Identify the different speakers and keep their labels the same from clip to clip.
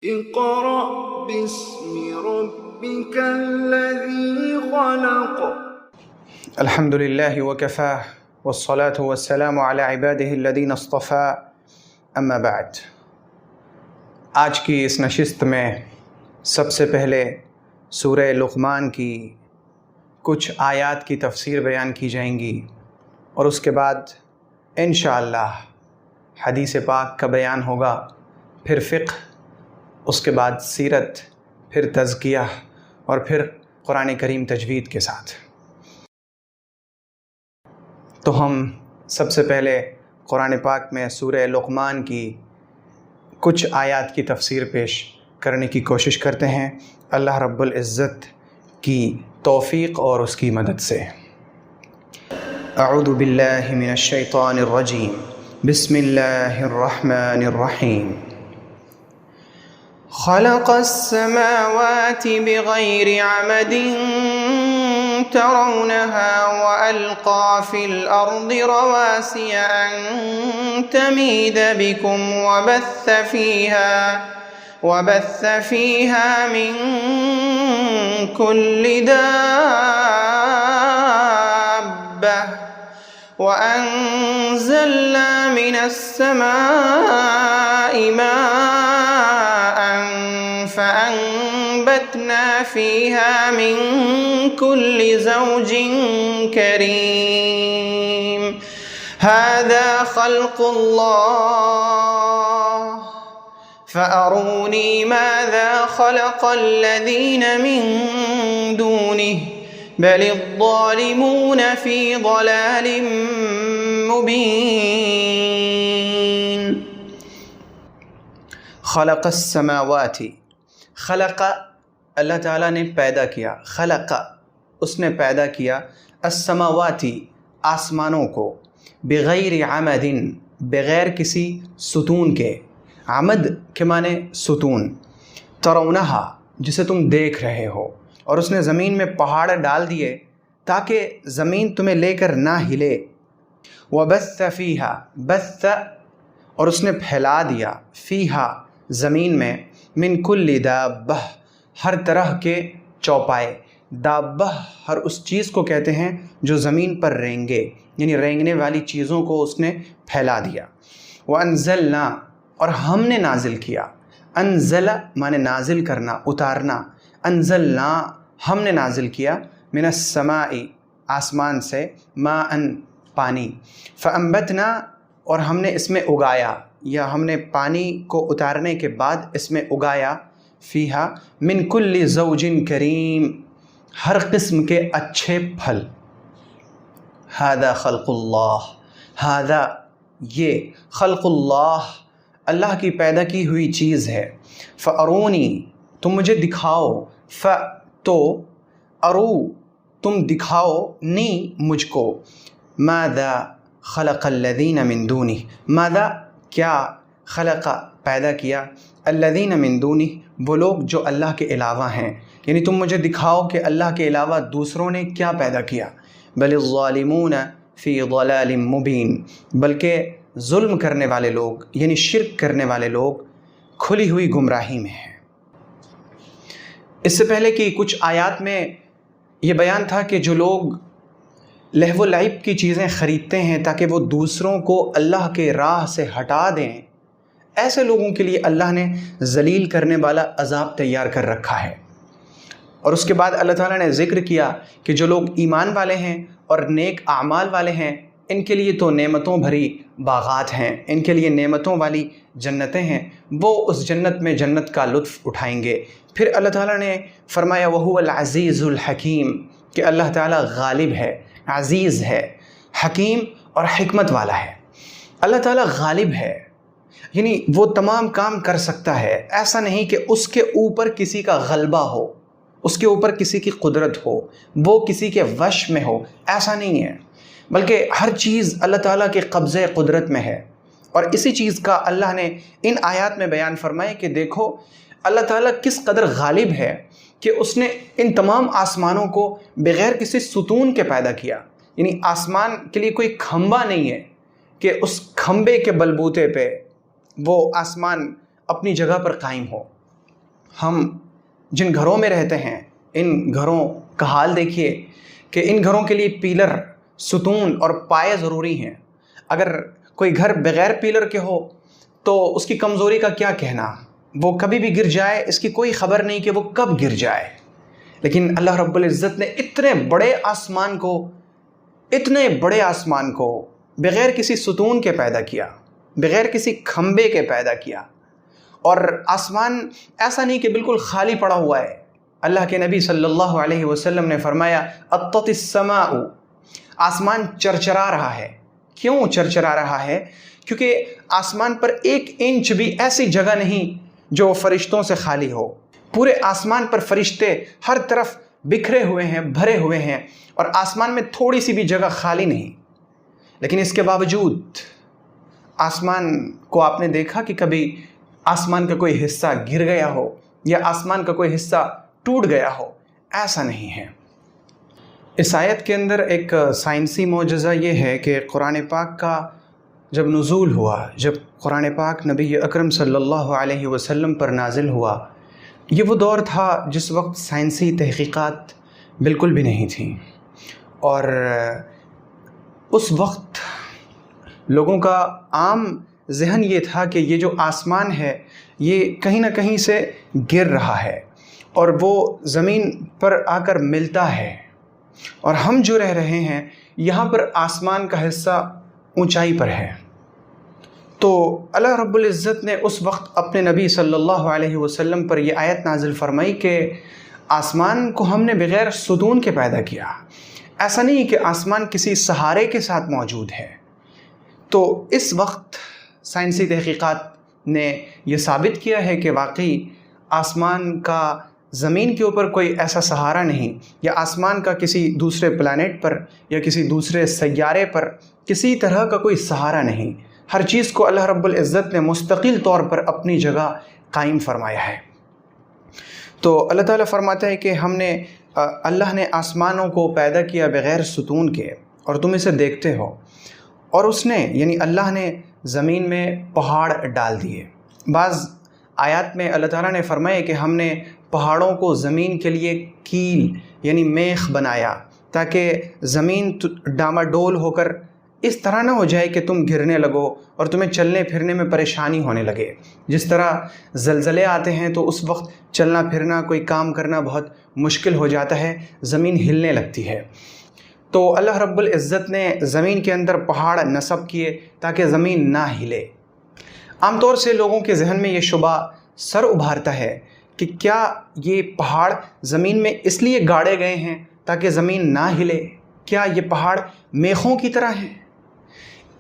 Speaker 1: اقرأ باسم ربك الذي خلق.
Speaker 2: الحمد لله وكفاه والصلاة والسلام على عباده الذين اصطفى اما بعد. آج کی اس نشست میں سب سے پہلے سورہ لقمان کی کچھ آیات کی تفسیر بیان کی جائیں گی اور اس کے بعد انشاءاللہ حدیث پاک کا بیان ہوگا، پھر فقہ، اس کے بعد سیرت، پھر تزکیہ اور پھر قرآن کریم تجوید کے ساتھ. تو ہم سب سے پہلے قرآن پاک میں سورہ لقمان کی کچھ آیات کی تفسیر پیش کرنے کی کوشش کرتے ہیں اللہ رب العزت کی توفیق اور اس کی مدد سے. اعوذ باللہ من الشیطان الرجیم، بسم اللہ الرحمن الرحیم. خلق السماوات بغير عمد ترونها وألقى في الأرض رواسي أن تميد بكم وبث فيها من كل دابة وأنزلنا من السماء ماء فأنبتنا فيها من كل زوج كريم هذا خلق الله فأروني ماذا خلق الذين من دونه بل الظالمون في ضلال مبين. خلق السماوات، خلق اللہ تعالیٰ نے پیدا کیا، خلق اس نے پیدا کیا، السماواتی آسمانوں کو، بغیر عمد بغیر کسی ستون کے، عمد کے معنی ستون، ترونہا جسے تم دیکھ رہے ہو، اور اس نے زمین میں پہاڑ ڈال دیے تاکہ زمین تمہیں لے کر نہ ہلے. وبث فیہا، بث اور اس نے پھیلا دیا، فیہا زمین میں، من کل دابہ ہر طرح کے چوپائے. دابہ ہر اس چیز کو کہتے ہیں جو زمین پر رینگے، یعنی رینگنے والی چیزوں کو اس نے پھیلا دیا. وانزلنا اور ہم نے نازل کیا، انزل معنی نازل کرنا، اتارنا، انزلنا ہم نے نازل کیا، من السماء آسمان سے، ماء پانی، فانبتنا اور ہم نے اس میں اگایا، یا ہم نے پانی کو اتارنے کے بعد اس میں اگایا، فیہا من کل زوج کریم ہر قسم کے اچھے پھل. ھذا خلق اللہ، ھذا یہ، خلق اللہ اللہ کی پیدا کی ہوئی چیز ہے. فارونی تم مجھے دکھاؤ، تو ارو تم دکھاؤ، نی مجھ کو، ماذا خلق الذین من دونہ، ماذا کیا، خلق پیدا کیا، الذین من دونہ وہ لوگ جو اللہ کے علاوہ ہیں، یعنی تم مجھے دکھاؤ کہ اللہ کے علاوہ دوسروں نے کیا پیدا کیا. بل الظالمون فی ضلال مبین بلکہ ظلم کرنے والے لوگ یعنی شرک کرنے والے لوگ کھلی ہوئی گمراہی میں ہیں. اس سے پہلے کی کچھ آیات میں یہ بیان تھا کہ جو لوگ لہو و لعب کی چیزیں خریدتے ہیں تاکہ وہ دوسروں کو اللہ کے راہ سے ہٹا دیں، ایسے لوگوں کے لیے اللہ نے ذلیل کرنے والا عذاب تیار کر رکھا ہے. اور اس کے بعد اللہ تعالیٰ نے ذکر کیا کہ جو لوگ ایمان والے ہیں اور نیک اعمال والے ہیں، ان کے لیے تو نعمتوں بھری باغات ہیں، ان کے لیے نعمتوں والی جنتیں ہیں، وہ اس جنت میں جنت کا لطف اٹھائیں گے. پھر اللہ تعالیٰ نے فرمایا وَهُوَ الْعَزِيزُ الْحَكِيمُ کہ اللہ تعالیٰ غالب ہے، عزیز ہے، حکیم اور حکمت والا ہے. اللہ تعالیٰ غالب ہے، یعنی وہ تمام کام کر سکتا ہے. ایسا نہیں کہ اس کے اوپر کسی کا غلبہ ہو، اس کے اوپر کسی کی قدرت ہو، وہ کسی کے وش میں ہو، ایسا نہیں ہے، بلکہ ہر چیز اللہ تعالیٰ کے قبضے قدرت میں ہے. اور اسی چیز کا اللہ نے ان آیات میں بیان فرمائے کہ دیکھو اللہ تعالیٰ کس قدر غالب ہے کہ اس نے ان تمام آسمانوں کو بغیر کسی ستون کے پیدا کیا. یعنی آسمان کے لیے کوئی کھمبا نہیں ہے کہ اس کھمبے کے بلبوتے پہ وہ آسمان اپنی جگہ پر قائم ہو. ہم جن گھروں میں رہتے ہیں ان گھروں کا حال دیکھیے کہ ان گھروں کے لیے پیلر، ستون اور پائے ضروری ہیں۔ اگر کوئی گھر بغیر پیلر کے ہو تو اس کی کمزوری کا کیا کہنا، وہ کبھی بھی گر جائے، اس کی کوئی خبر نہیں کہ وہ کب گر جائے۔ لیکن اللہ رب العزت نے اتنے بڑے آسمان کو بغیر کسی ستون کے پیدا کیا، بغیر کسی کھمبے کے پیدا کیا، اور آسمان ایسا نہیں کہ بالکل خالی پڑا ہوا ہے۔ اللہ کے نبی صلی اللہ علیہ وسلم نے فرمایا اطت السماء، آسمان چرچرا رہا ہے۔ کیوں چرچرا رہا ہے؟ کیونکہ آسمان پر 1 انچ بھی ایسی جگہ نہیں جو فرشتوں سے خالی ہو۔ پورے آسمان پر فرشتے ہر طرف بکھرے ہوئے ہیں، بھرے ہوئے ہیں، اور آسمان میں تھوڑی سی بھی جگہ خالی نہیں۔ لیکن اس کے باوجود آسمان کو آپ نے دیکھا کہ کبھی آسمان کا کوئی حصہ گر گیا ہو یا آسمان کا کوئی حصہ ٹوٹ گیا ہو؟ ایسا نہیں ہے۔ اس آیت کے اندر ایک سائنسی معجزہ یہ ہے کہ قرآن پاک کا جب نزول ہوا، جب قرآن پاک نبی اکرم صلی اللہ علیہ وسلم پر نازل ہوا، یہ وہ دور تھا جس وقت سائنسی تحقیقات بالکل بھی نہیں تھیں، اور اس وقت لوگوں کا عام ذہن یہ تھا کہ یہ جو آسمان ہے یہ کہیں نہ کہیں سے گر رہا ہے اور وہ زمین پر آ کر ملتا ہے، اور ہم جو رہ رہے ہیں یہاں پر آسمان کا حصہ اونچائی پر ہے۔ تو اللہ رب العزت نے اس وقت اپنے نبی صلی اللہ علیہ وسلم پر یہ آیت نازل فرمائی کہ آسمان کو ہم نے بغیر ستون کے پیدا کیا۔ ایسا نہیں کہ آسمان کسی سہارے کے ساتھ موجود ہے۔ تو اس وقت سائنسی تحقیقات نے یہ ثابت کیا ہے کہ واقعی آسمان کا زمین کے اوپر کوئی ایسا سہارا نہیں، یا آسمان کا کسی دوسرے پلانٹ پر یا کسی دوسرے سیارے پر کسی طرح کا کوئی سہارا نہیں۔ ہر چیز کو اللہ رب العزت نے مستقل طور پر اپنی جگہ قائم فرمایا ہے۔ تو اللہ تعالیٰ فرماتا ہے کہ اللہ نے آسمانوں کو پیدا کیا بغیر ستون کے، اور تم اسے دیکھتے ہو، اور اس نے یعنی اللہ نے زمین میں پہاڑ ڈال دیے۔ بعض آیات میں اللہ تعالیٰ نے فرمایا کہ ہم نے پہاڑوں کو زمین کے لیے کیل یعنی میخ بنایا، تاکہ زمین ڈاماڈول ہو کر اس طرح نہ ہو جائے کہ تم گرنے لگو اور تمہیں چلنے پھرنے میں پریشانی ہونے لگے۔ جس طرح زلزلے آتے ہیں تو اس وقت چلنا پھرنا، کوئی کام کرنا بہت مشکل ہو جاتا ہے، زمین ہلنے لگتی ہے۔ تو اللہ رب العزت نے زمین کے اندر پہاڑ نصب کیے تاکہ زمین نہ ہلے۔ عام طور سے لوگوں کے ذہن میں یہ شبہ سر ابھارتا ہے کہ کیا یہ پہاڑ زمین میں اس لیے گاڑے گئے ہیں تاکہ زمین نہ ہلے؟ کیا یہ پہاڑ میخوں کی طرح ہیں؟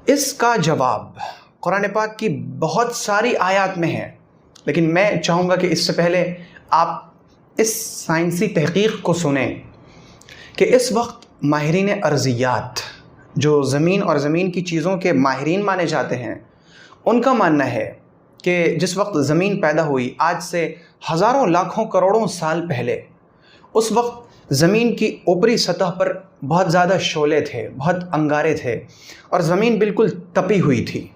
Speaker 2: اس کا جواب قرآن پاک کی بہت ساری آیات میں ہے، لیکن میں چاہوں گا کہ اس سے پہلے آپ اس سائنسی تحقیق کو سنیں کہ اس وقت ماہرین ارضیات، جو زمین اور زمین کی چیزوں کے ماہرین مانے جاتے ہیں، ان کا ماننا ہے کہ جس وقت زمین پیدا ہوئی آج سے ہزاروں لاکھوں کروڑوں سال پہلے، اس وقت زمین کی اوپری سطح پر بہت زیادہ شعلے تھے، بہت انگارے تھے، اور زمین بالکل تپی ہوئی تھی۔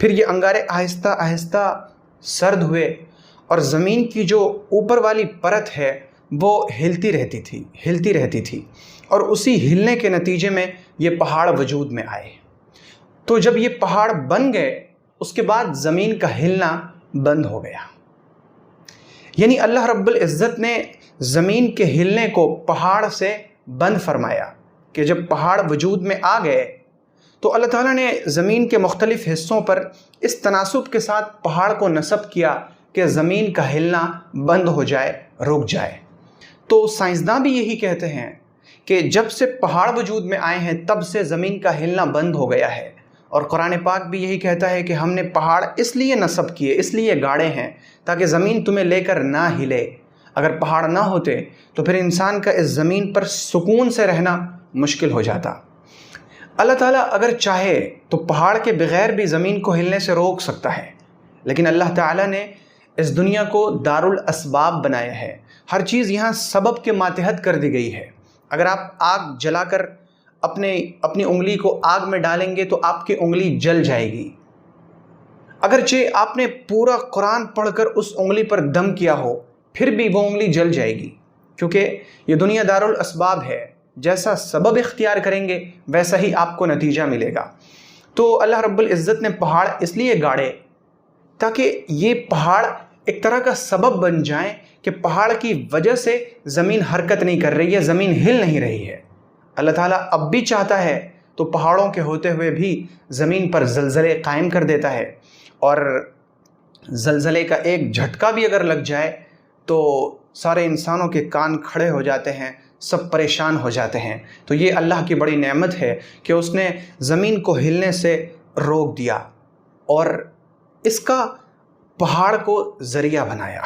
Speaker 2: پھر یہ انگارے آہستہ آہستہ سرد ہوئے، اور زمین کی جو اوپر والی پرت ہے وہ ہلتی رہتی تھی، اور اسی ہلنے کے نتیجے میں یہ پہاڑ وجود میں آئے۔ تو جب یہ پہاڑ بن گئے اس کے بعد زمین کا ہلنا بند ہو گیا۔ یعنی اللہ رب العزت نے زمین کے ہلنے کو پہاڑ سے بند فرمایا کہ جب پہاڑ وجود میں آ گئے تو اللہ تعالیٰ نے زمین کے مختلف حصوں پر اس تناسب کے ساتھ پہاڑ کو نصب کیا کہ زمین کا ہلنا بند ہو جائے، رک جائے۔ تو سائنسداں بھی یہی کہتے ہیں کہ جب سے پہاڑ وجود میں آئے ہیں تب سے زمین کا ہلنا بند ہو گیا ہے، اور قرآن پاک بھی یہی کہتا ہے کہ ہم نے پہاڑ اس لیے نصب کیے، اس لیے گاڑے ہیں تاکہ زمین تمہیں لے کر نہ ہلے۔ اگر پہاڑ نہ ہوتے تو پھر انسان کا اس زمین پر سکون سے رہنا مشکل ہو جاتا۔ اللہ تعالیٰ اگر چاہے تو پہاڑ کے بغیر بھی زمین کو ہلنے سے روک سکتا ہے، لیکن اللہ تعالیٰ نے اس دنیا کو دار الاسباب بنایا ہے۔ ہر چیز یہاں سبب کے ماتحت کر دی گئی ہے۔ اگر آپ آگ جلا کر اپنی انگلی کو آگ میں ڈالیں گے تو آپ کی انگلی جل جائے گی۔ اگرچہ آپ نے پورا قرآن پڑھ کر اس انگلی پر دم کیا ہو پھر بھی وہ انگلی جل جائے گی، کیونکہ یہ دنیا دارالاسباب ہے، جیسا سبب اختیار کریں گے ویسا ہی آپ کو نتیجہ ملے گا۔ تو اللہ رب العزت نے پہاڑ اس لیے گاڑے تاکہ یہ پہاڑ ایک طرح کا سبب بن جائیں کہ پہاڑ کی وجہ سے زمین حرکت نہیں کر رہی ہے، زمین ہل نہیں رہی ہے۔ اللہ تعالیٰ اب بھی چاہتا ہے تو پہاڑوں کے ہوتے ہوئے بھی زمین پر زلزلے قائم کر دیتا ہے، اور زلزلے کا ایک جھٹکا بھی اگر لگ جائے تو سارے انسانوں کے کان کھڑے ہو جاتے ہیں، سب پریشان ہو جاتے ہیں۔ تو یہ اللہ کی بڑی نعمت ہے کہ اس نے زمین کو ہلنے سے روک دیا اور اس کا پہاڑ کو ذریعہ بنایا۔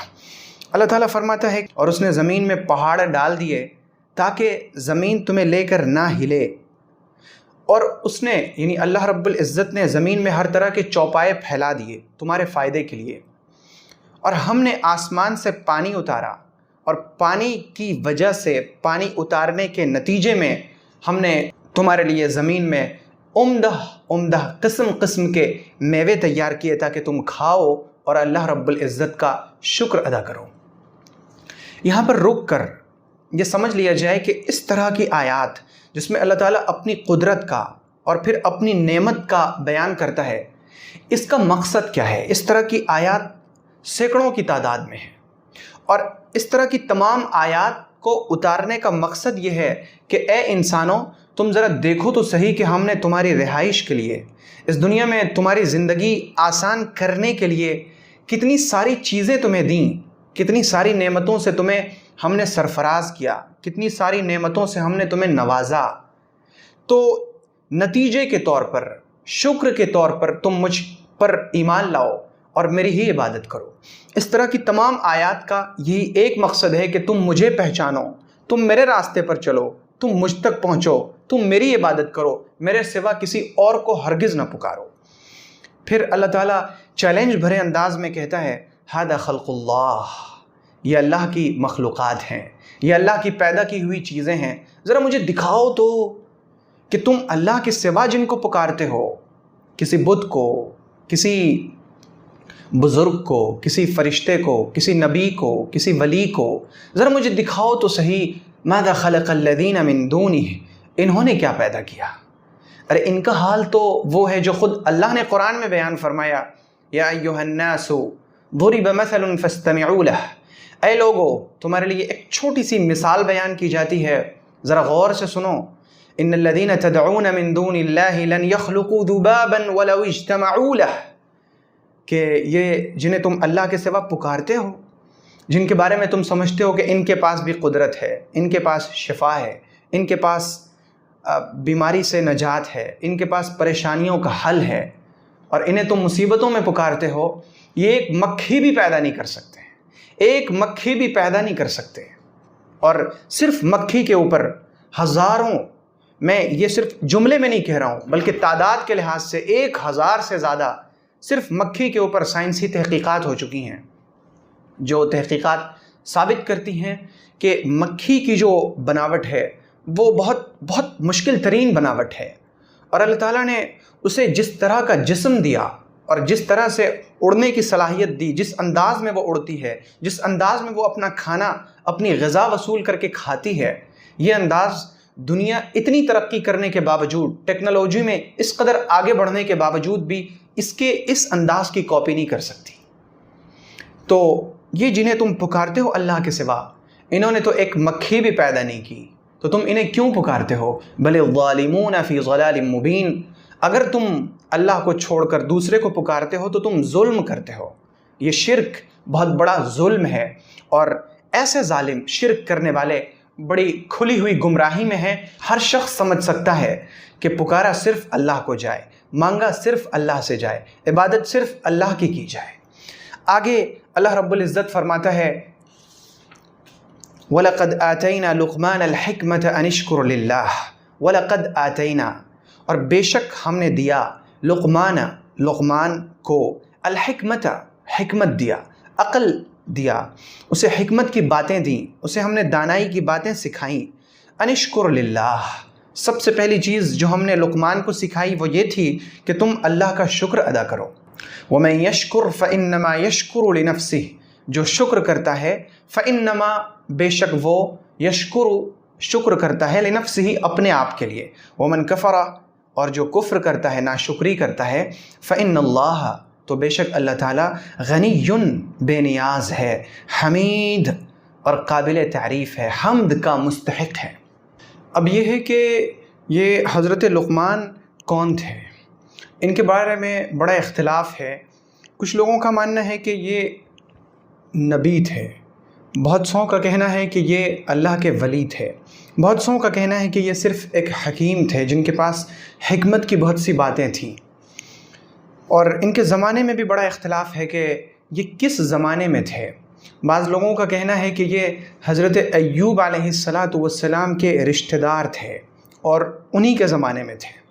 Speaker 2: اللہ تعالیٰ فرماتا ہے اور اس نے زمین میں پہاڑ ڈال دیے تاکہ زمین تمہیں لے کر نہ ہلے، اور اس نے یعنی اللہ رب العزت نے زمین میں ہر طرح کے چوپائے پھیلا دیے تمہارے فائدے کے لیے، اور ہم نے آسمان سے پانی اتارا، اور پانی کی وجہ سے پانی اتارنے کے نتیجے میں ہم نے تمہارے لیے زمین میں عمدہ قسم قسم کے میوے تیار کیے تاکہ تم کھاؤ اور اللہ رب العزت کا شکر ادا کرو۔ یہاں پر رک کر یہ سمجھ لیا جائے کہ اس طرح کی آیات جس میں اللہ تعالیٰ اپنی قدرت کا اور پھر اپنی نعمت کا بیان کرتا ہے، اس کا مقصد کیا ہے۔ اس طرح کی آیات سینکڑوں کی تعداد میں ہیں، اور اس طرح کی تمام آیات کو اتارنے کا مقصد یہ ہے کہ اے انسانوں، تم ذرا دیکھو تو صحیح کہ ہم نے تمہاری رہائش کے لیے، اس دنیا میں تمہاری زندگی آسان کرنے کے لیے کتنی ساری چیزیں تمہیں دیں، کتنی ساری نعمتوں سے تمہیں ہم نے سرفراز کیا، کتنی ساری نعمتوں سے ہم نے تمہیں نوازا۔ تو نتیجے کے طور پر، شکر کے طور پر تم مجھ پر ایمان لاؤ اور میری ہی عبادت کرو۔ اس طرح کی تمام آیات کا یہی ایک مقصد ہے کہ تم مجھے پہچانو، تم میرے راستے پر چلو، تم مجھ تک پہنچو، تم میری عبادت کرو، میرے سوا کسی اور کو ہرگز نہ پکارو۔ پھر اللہ تعالیٰ چیلنج بھرے انداز میں کہتا ہے، ھذا خلق اللہ، یہ اللہ کی مخلوقات ہیں، یہ اللہ کی پیدا کی ہوئی چیزیں ہیں، ذرا مجھے دکھاؤ تو کہ تم اللہ کے سوا جن کو پکارتے ہو، کسی بت کو، کسی بزرگ کو، کسی فرشتے کو، کسی نبی کو، کسی ولی کو، ذرا مجھے دکھاؤ تو صحیح، ماذا خلق الذین من دونہ، انہوں نے کیا پیدا کیا۔ ارے ان کا حال تو وہ ہے جو خود اللہ نے قرآن میں بیان فرمایا، یا ایھا الناس ضرب مثل فاستمعوا لہ، اے لوگو تمہارے لیے ایک چھوٹی سی مثال بیان کی جاتی ہے، ذرا غور سے سنو۔ ان الذین تدعون من دون اللہ لن یخلقوا ذبابا ولو اجتمعوا لہ، کہ یہ جنہیں تم اللہ کے سوا پکارتے ہو، جن کے بارے میں تم سمجھتے ہو کہ ان کے پاس بھی قدرت ہے، ان کے پاس شفا ہے، ان کے پاس بیماری سے نجات ہے، ان کے پاس پریشانیوں کا حل ہے، اور انہیں تم مصیبتوں میں پکارتے ہو، یہ ایک مکھی بھی پیدا نہیں کر سکتے، ایک مکھی بھی پیدا نہیں کر سکتے۔ اور صرف مکھی کے اوپر ہزاروں، میں یہ صرف جملے میں نہیں کہہ رہا ہوں بلکہ تعداد کے لحاظ سے 1000 سے زیادہ صرف مکھی کے اوپر سائنسی تحقیقات ہو چکی ہیں، جو تحقیقات ثابت کرتی ہیں کہ مکھی کی جو بناوٹ ہے وہ بہت مشکل ترین بناوٹ ہے، اور اللہ تعالیٰ نے اسے جس طرح کا جسم دیا اور جس طرح سے اڑنے کی صلاحیت دی، جس انداز میں وہ اڑتی ہے، جس انداز میں وہ اپنا کھانا، اپنی غذا وصول کر کے کھاتی ہے، یہ انداز دنیا اتنی ترقی کرنے کے باوجود، ٹیکنالوجی میں اس قدر آگے بڑھنے کے باوجود بھی اس انداز کی کاپی نہیں کر سکتی۔ تو یہ جنہیں تم پکارتے ہو اللہ کے سوا، انہوں نے تو ایک مکھی بھی پیدا نہیں کی، تو تم انہیں کیوں پکارتے ہو؟ بل الظالمون فی ضلال مبین، اگر تم اللہ کو چھوڑ کر دوسرے کو پکارتے ہو تو تم ظلم کرتے ہو۔ یہ شرک بہت بڑا ظلم ہے، اور ایسے ظالم شرک کرنے والے بڑی کھلی ہوئی گمراہی میں ہیں۔ ہر شخص سمجھ سکتا ہے کہ پکارا صرف اللہ کو جائے، مانگا صرف اللہ سے جائے، عبادت صرف اللہ کی جائے۔ آگے اللہ رب العزت فرماتا ہے، وَلَقَدْ آتَيْنَا لُقْمَانَ الْحِكْمَةَ أَنِ اشْكُرْ لِلَّهِ، وَلَقَدْ آتَيْنَا، اور بے شک ہم نے دیا، لقمان کو، الحکمت، حکمت دیا، عقل دیا، اسے حکمت کی باتیں دیں، اسے ہم نے دانائی کی باتیں سکھائیں۔ ان اشکر للہ، سب سے پہلی چیز جو ہم نے لقمان کو سکھائی وہ یہ تھی کہ تم اللہ کا شکر ادا کرو۔ وَمَن يَشْكُرْ فَإِنَّمَا يَشْكُرُ لِنَفْسِهِ، جو شکر کرتا ہے فَإِنَّمَا بے شک وہ یشکر شکر کرتا ہے لنفسہ اپنے آپ کے لیے، ومن کفر اور جو کفر کرتا ہے ناشکری کرتا ہے فإن اللہ تو بے شک اللہ تعالیٰ غنی بے نیاز ہے، حمید اور قابل تعریف ہے، حمد کا مستحق ہے۔ اب یہ ہے کہ یہ حضرت لقمان کون تھے، ان کے بارے میں بڑا اختلاف ہے۔ کچھ لوگوں کا ماننا ہے کہ یہ نبی تھے، بہت سو کا کہنا ہے کہ یہ اللہ کے ولی تھے، بہت سو کا کہنا ہے کہ یہ صرف ایک حکیم تھے جن کے پاس حکمت کی بہت سی باتیں تھیں۔ اور ان کے زمانے میں بھی بڑا اختلاف ہے کہ یہ کس زمانے میں تھے۔ بعض لوگوں کا کہنا ہے کہ یہ حضرت ایوب علیہ السلام کے رشتہ دار تھے اور انہی کے زمانے میں تھے۔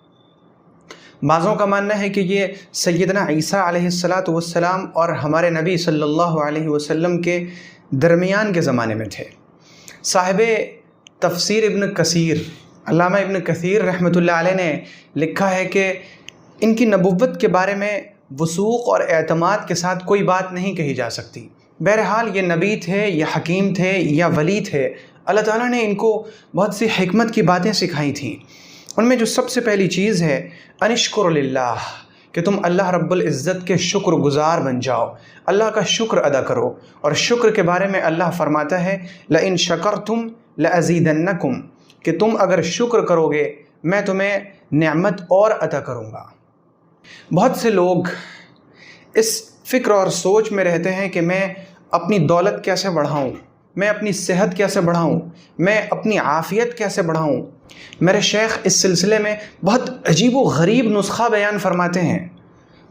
Speaker 2: بعضوں کا ماننا ہے کہ یہ سیدنا عیسیٰ علیہ السلام اور ہمارے نبی صلی اللہ علیہ وسلم کے درمیان کے زمانے میں تھے۔ صاحب تفسیر ابن کثیر علامہ ابن کثیر رحمۃ اللہ علیہ نے لکھا ہے کہ ان کی نبوت کے بارے میں وثوق اور اعتماد کے ساتھ کوئی بات نہیں کہی جا سکتی۔ بہرحال یہ نبی تھے یا حکیم تھے یا ولی تھے، اللہ تعالیٰ نے ان کو بہت سی حکمت کی باتیں سکھائی تھیں۔ ان میں جو سب سے پہلی چیز ہے انشکر للہ، کہ تم اللہ رب العزت کے شکر گزار بن جاؤ، اللہ کا شکر ادا کرو۔ اور شکر کے بارے میں اللہ فرماتا ہے لئن شکرتم لازیدنکم، کہ تم اگر شکر کرو گے میں تمہیں نعمت اور عطا کروں گا۔ بہت سے لوگ اس فکر اور سوچ میں رہتے ہیں کہ میں اپنی دولت کیسے بڑھاؤں، میں اپنی صحت کیسے بڑھاؤں، میں اپنی عافیت کیسے بڑھاؤں۔ میرے شیخ اس سلسلے میں بہت عجیب و غریب نسخہ بیان فرماتے ہیں۔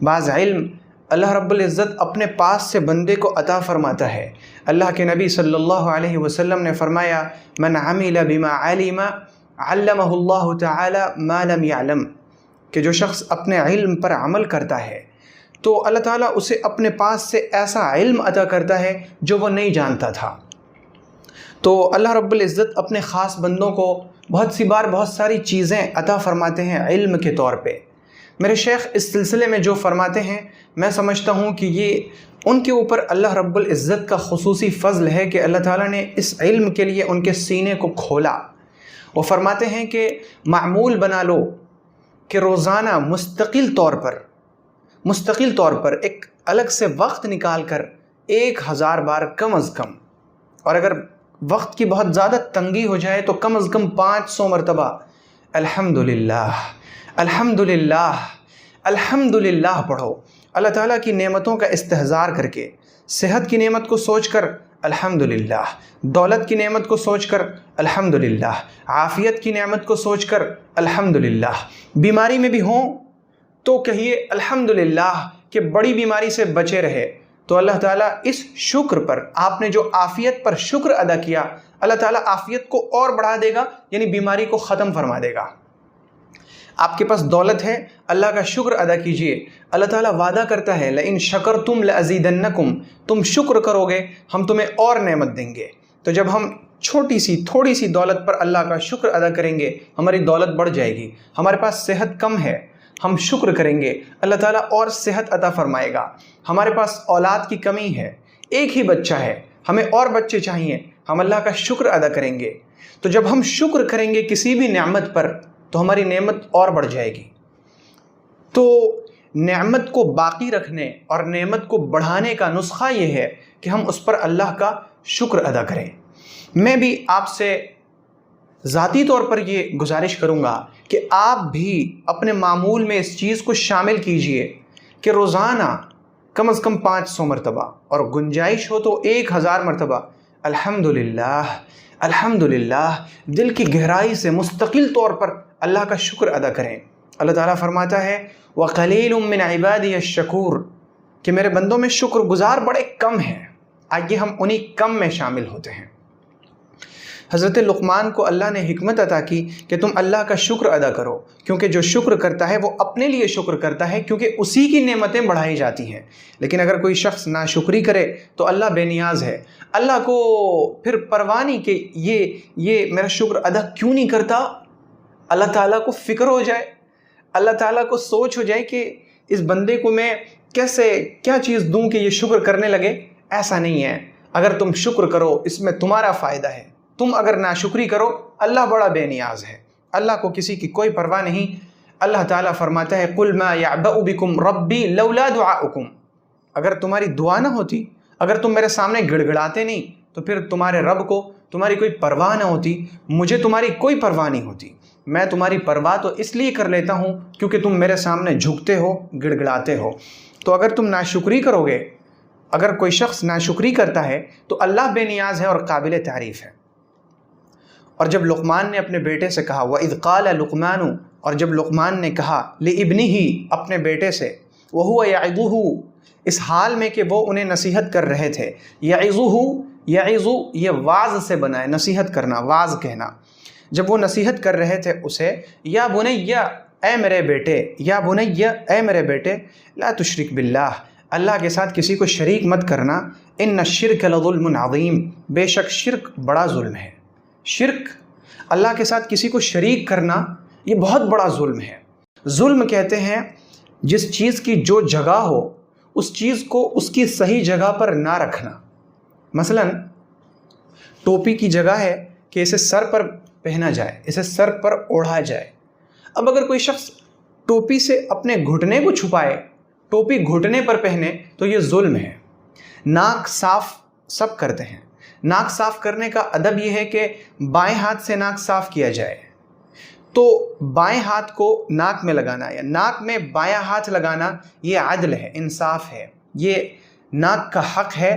Speaker 2: بعض علم اللہ رب العزت اپنے پاس سے بندے کو عطا فرماتا ہے۔ اللہ کے نبی صلی اللہ علیہ وسلم نے فرمایا من عمل بما علم علمہ اللہ تعالی ما لم يعلم، کہ جو شخص اپنے علم پر عمل کرتا ہے تو اللہ تعالیٰ اسے اپنے پاس سے ایسا علم عطا کرتا ہے جو وہ نہیں جانتا تھا۔ تو اللہ رب العزت اپنے خاص بندوں کو بہت سی بار بہت ساری چیزیں عطا فرماتے ہیں علم کے طور پہ۔ میرے شیخ اس سلسلے میں جو فرماتے ہیں میں سمجھتا ہوں کہ یہ ان کے اوپر اللہ رب العزت کا خصوصی فضل ہے کہ اللہ تعالیٰ نے اس علم کے لیے ان کے سینے کو کھولا۔ وہ فرماتے ہیں کہ معمول بنا لو کہ روزانہ مستقل طور پر ایک الگ سے وقت نکال کر 1000 بار کم از کم، اور اگر وقت کی بہت زیادہ تنگی ہو جائے تو کم از کم 500 مرتبہ الحمدللہ الحمدللہ الحمدللہ پڑھو۔ اللہ تعالیٰ کی نعمتوں کا استحضار کر کے، صحت کی نعمت کو سوچ کر الحمدللہ، دولت کی نعمت کو سوچ کر الحمدللہ، عافیت کی نعمت کو سوچ کر الحمدللہ، بیماری میں بھی ہوں تو کہیے الحمدللہ کہ بڑی بیماری سے بچے رہے۔ تو اللہ تعالیٰ اس شکر پر، آپ نے جو عافیت پر شکر ادا کیا، اللہ تعالیٰ عافیت کو اور بڑھا دے گا، یعنی بیماری کو ختم فرما دے گا۔ آپ کے پاس دولت ہے، اللہ کا شکر ادا کیجئے، اللہ تعالیٰ وعدہ کرتا ہے لئن شکرتم لازیدنکم، تم شکر کرو گے ہم تمہیں اور نعمت دیں گے۔ تو جب ہم تھوڑی سی دولت پر اللہ کا شکر ادا کریں گے ہماری دولت بڑھ جائے گی۔ ہمارے پاس صحت کم ہے، ہم شکر کریں گے اللہ تعالیٰ اور صحت عطا فرمائے گا۔ ہمارے پاس اولاد کی کمی ہے، ایک ہی بچہ ہے، ہمیں اور بچے چاہیے، ہم اللہ کا شکر ادا کریں گے۔ تو جب ہم شکر کریں گے کسی بھی نعمت پر تو ہماری نعمت اور بڑھ جائے گی۔ تو نعمت کو باقی رکھنے اور نعمت کو بڑھانے کا نسخہ یہ ہے کہ ہم اس پر اللہ کا شکر ادا کریں۔ میں بھی آپ سے ذاتی طور پر یہ گزارش کروں گا کہ آپ بھی اپنے معمول میں اس چیز کو شامل کیجئے کہ روزانہ کم از کم 500 مرتبہ اور گنجائش ہو تو 1000 مرتبہ الحمدللہ الحمدللہ دل کی گہرائی سے مستقل طور پر اللہ کا شکر ادا کریں۔ اللہ تعالیٰ فرماتا ہے وَقَلِيلٌ مِّنْ عِبَادِيَ الشَّكُورُ، کہ میرے بندوں میں شکر گزار بڑے کم ہیں۔ آئیے ہم انہی کم میں شامل ہوتے ہیں۔ حضرت لقمان کو اللہ نے حکمت عطا کی کہ تم اللہ کا شکر ادا کرو، کیونکہ جو شکر کرتا ہے وہ اپنے لیے شکر کرتا ہے، کیونکہ اسی کی نعمتیں بڑھائی جاتی ہیں۔ لیکن اگر کوئی شخص ناشکری کرے تو اللہ بے نیاز ہے، اللہ کو پھر پرواہ نہیں کہ یہ میرا شکر ادا کیوں نہیں کرتا۔ اللہ تعالیٰ کو فکر ہو جائے، اللہ تعالیٰ کو سوچ ہو جائے کہ اس بندے کو میں کیا چیز دوں کہ یہ شکر کرنے لگے۔ ایسا نہیں ہے، اگر تم شکر کرو اس میں تمہارا فائدہ ہے، تم اگر ناشکری کرو اللہ بڑا بے نیاز ہے، اللہ کو کسی کی کوئی پرواہ نہیں۔ اللہ تعالیٰ فرماتا ہے قُلْ مَا يَعْبَأُ بِكُمْ رَبِّي لَوْلَا دُعَاؤُكُمْ، اگر تمہاری دعا نہ ہوتی، اگر تم میرے سامنے گڑ گڑاتے نہیں تو پھر تمہارے رب کو تمہاری کوئی پرواہ نہ ہوتی، مجھے تمہاری کوئی پرواہ نہیں ہوتی۔ میں تمہاری پرواہ تو اس لیے کر لیتا ہوں کیونکہ تم میرے سامنے جھکتے ہو، گڑ گڑاتے ہو۔ تو اگر تم ناشکری کرو گے، اگر کوئی شخص ناشکری کرتا ہے تو اللہ بے نیاز ہے اور قابل تعریف ہے۔ اور جب لقمان نے اپنے بیٹے سے کہا وَإِذْ قَالَ لُقْمَانُ، اور جب لقمان نے کہا لِابْنِهِ، اپنے بیٹے سے، وَهُوَ يَعِظُهُ، اس حال میں کہ وہ انہیں نصیحت کر رہے تھے۔ يَعِظُهُ، يَعِظُ یہ واعظ سے بنا ہے، نصیحت کرنا، واعظ کہنا۔ جب وہ نصیحت کر رہے تھے اسے، یا بنیا، اے میرے بیٹے، یا بنیا، اے میرے بیٹے، لا تشرک باللہ، اللہ کے ساتھ کسی کو شریک مت کرنا، ان الشرک لظلم عظیم، بے شک شرک بڑا ظلم ہے۔ شرک، اللہ کے ساتھ کسی کو شریک کرنا، یہ بہت بڑا ظلم ہے۔ ظلم کہتے ہیں جس چیز کی جو جگہ ہو اس چیز کو اس کی صحیح جگہ پر نہ رکھنا۔ مثلا ٹوپی کی جگہ ہے کہ اسے سر پر پہنا جائے، اسے سر پر اوڑھا جائے۔ اب اگر کوئی شخص ٹوپی سے اپنے گھٹنے کو چھپائے، ٹوپی گھٹنے پر پہنے تو یہ ظلم ہے۔ ناک صاف سب کرتے ہیں، ناک صاف کرنے کا ادب یہ ہے کہ بائیں ہاتھ سے ناک صاف کیا جائے، تو بائیں ہاتھ کو ناک میں لگانا یا ناک میں بایاں ہاتھ لگانا یہ عدل ہے، انصاف ہے۔ یہ ناک کا حق ہے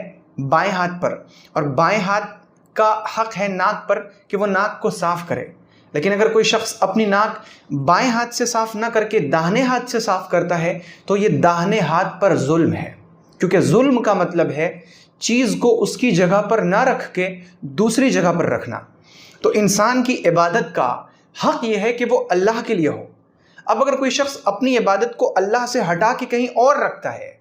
Speaker 2: بائیں ہاتھ پر، اور بائیں ہاتھ کا حق ہے ناک پر کہ وہ ناک کو صاف کرے۔ لیکن اگر کوئی شخص اپنی ناک بائیں ہاتھ سے صاف نہ کر کے داہنے ہاتھ سے صاف کرتا ہے تو یہ داہنے ہاتھ پر ظلم ہے، کیونکہ ظلم کا مطلب ہے چیز کو اس کی جگہ پر نہ رکھ کے دوسری جگہ پر رکھنا۔ تو انسان کی عبادت کا حق یہ ہے کہ وہ اللہ کے لیے ہو۔ اب اگر کوئی شخص اپنی عبادت کو اللہ سے ہٹا کے کہیں اور رکھتا ہے،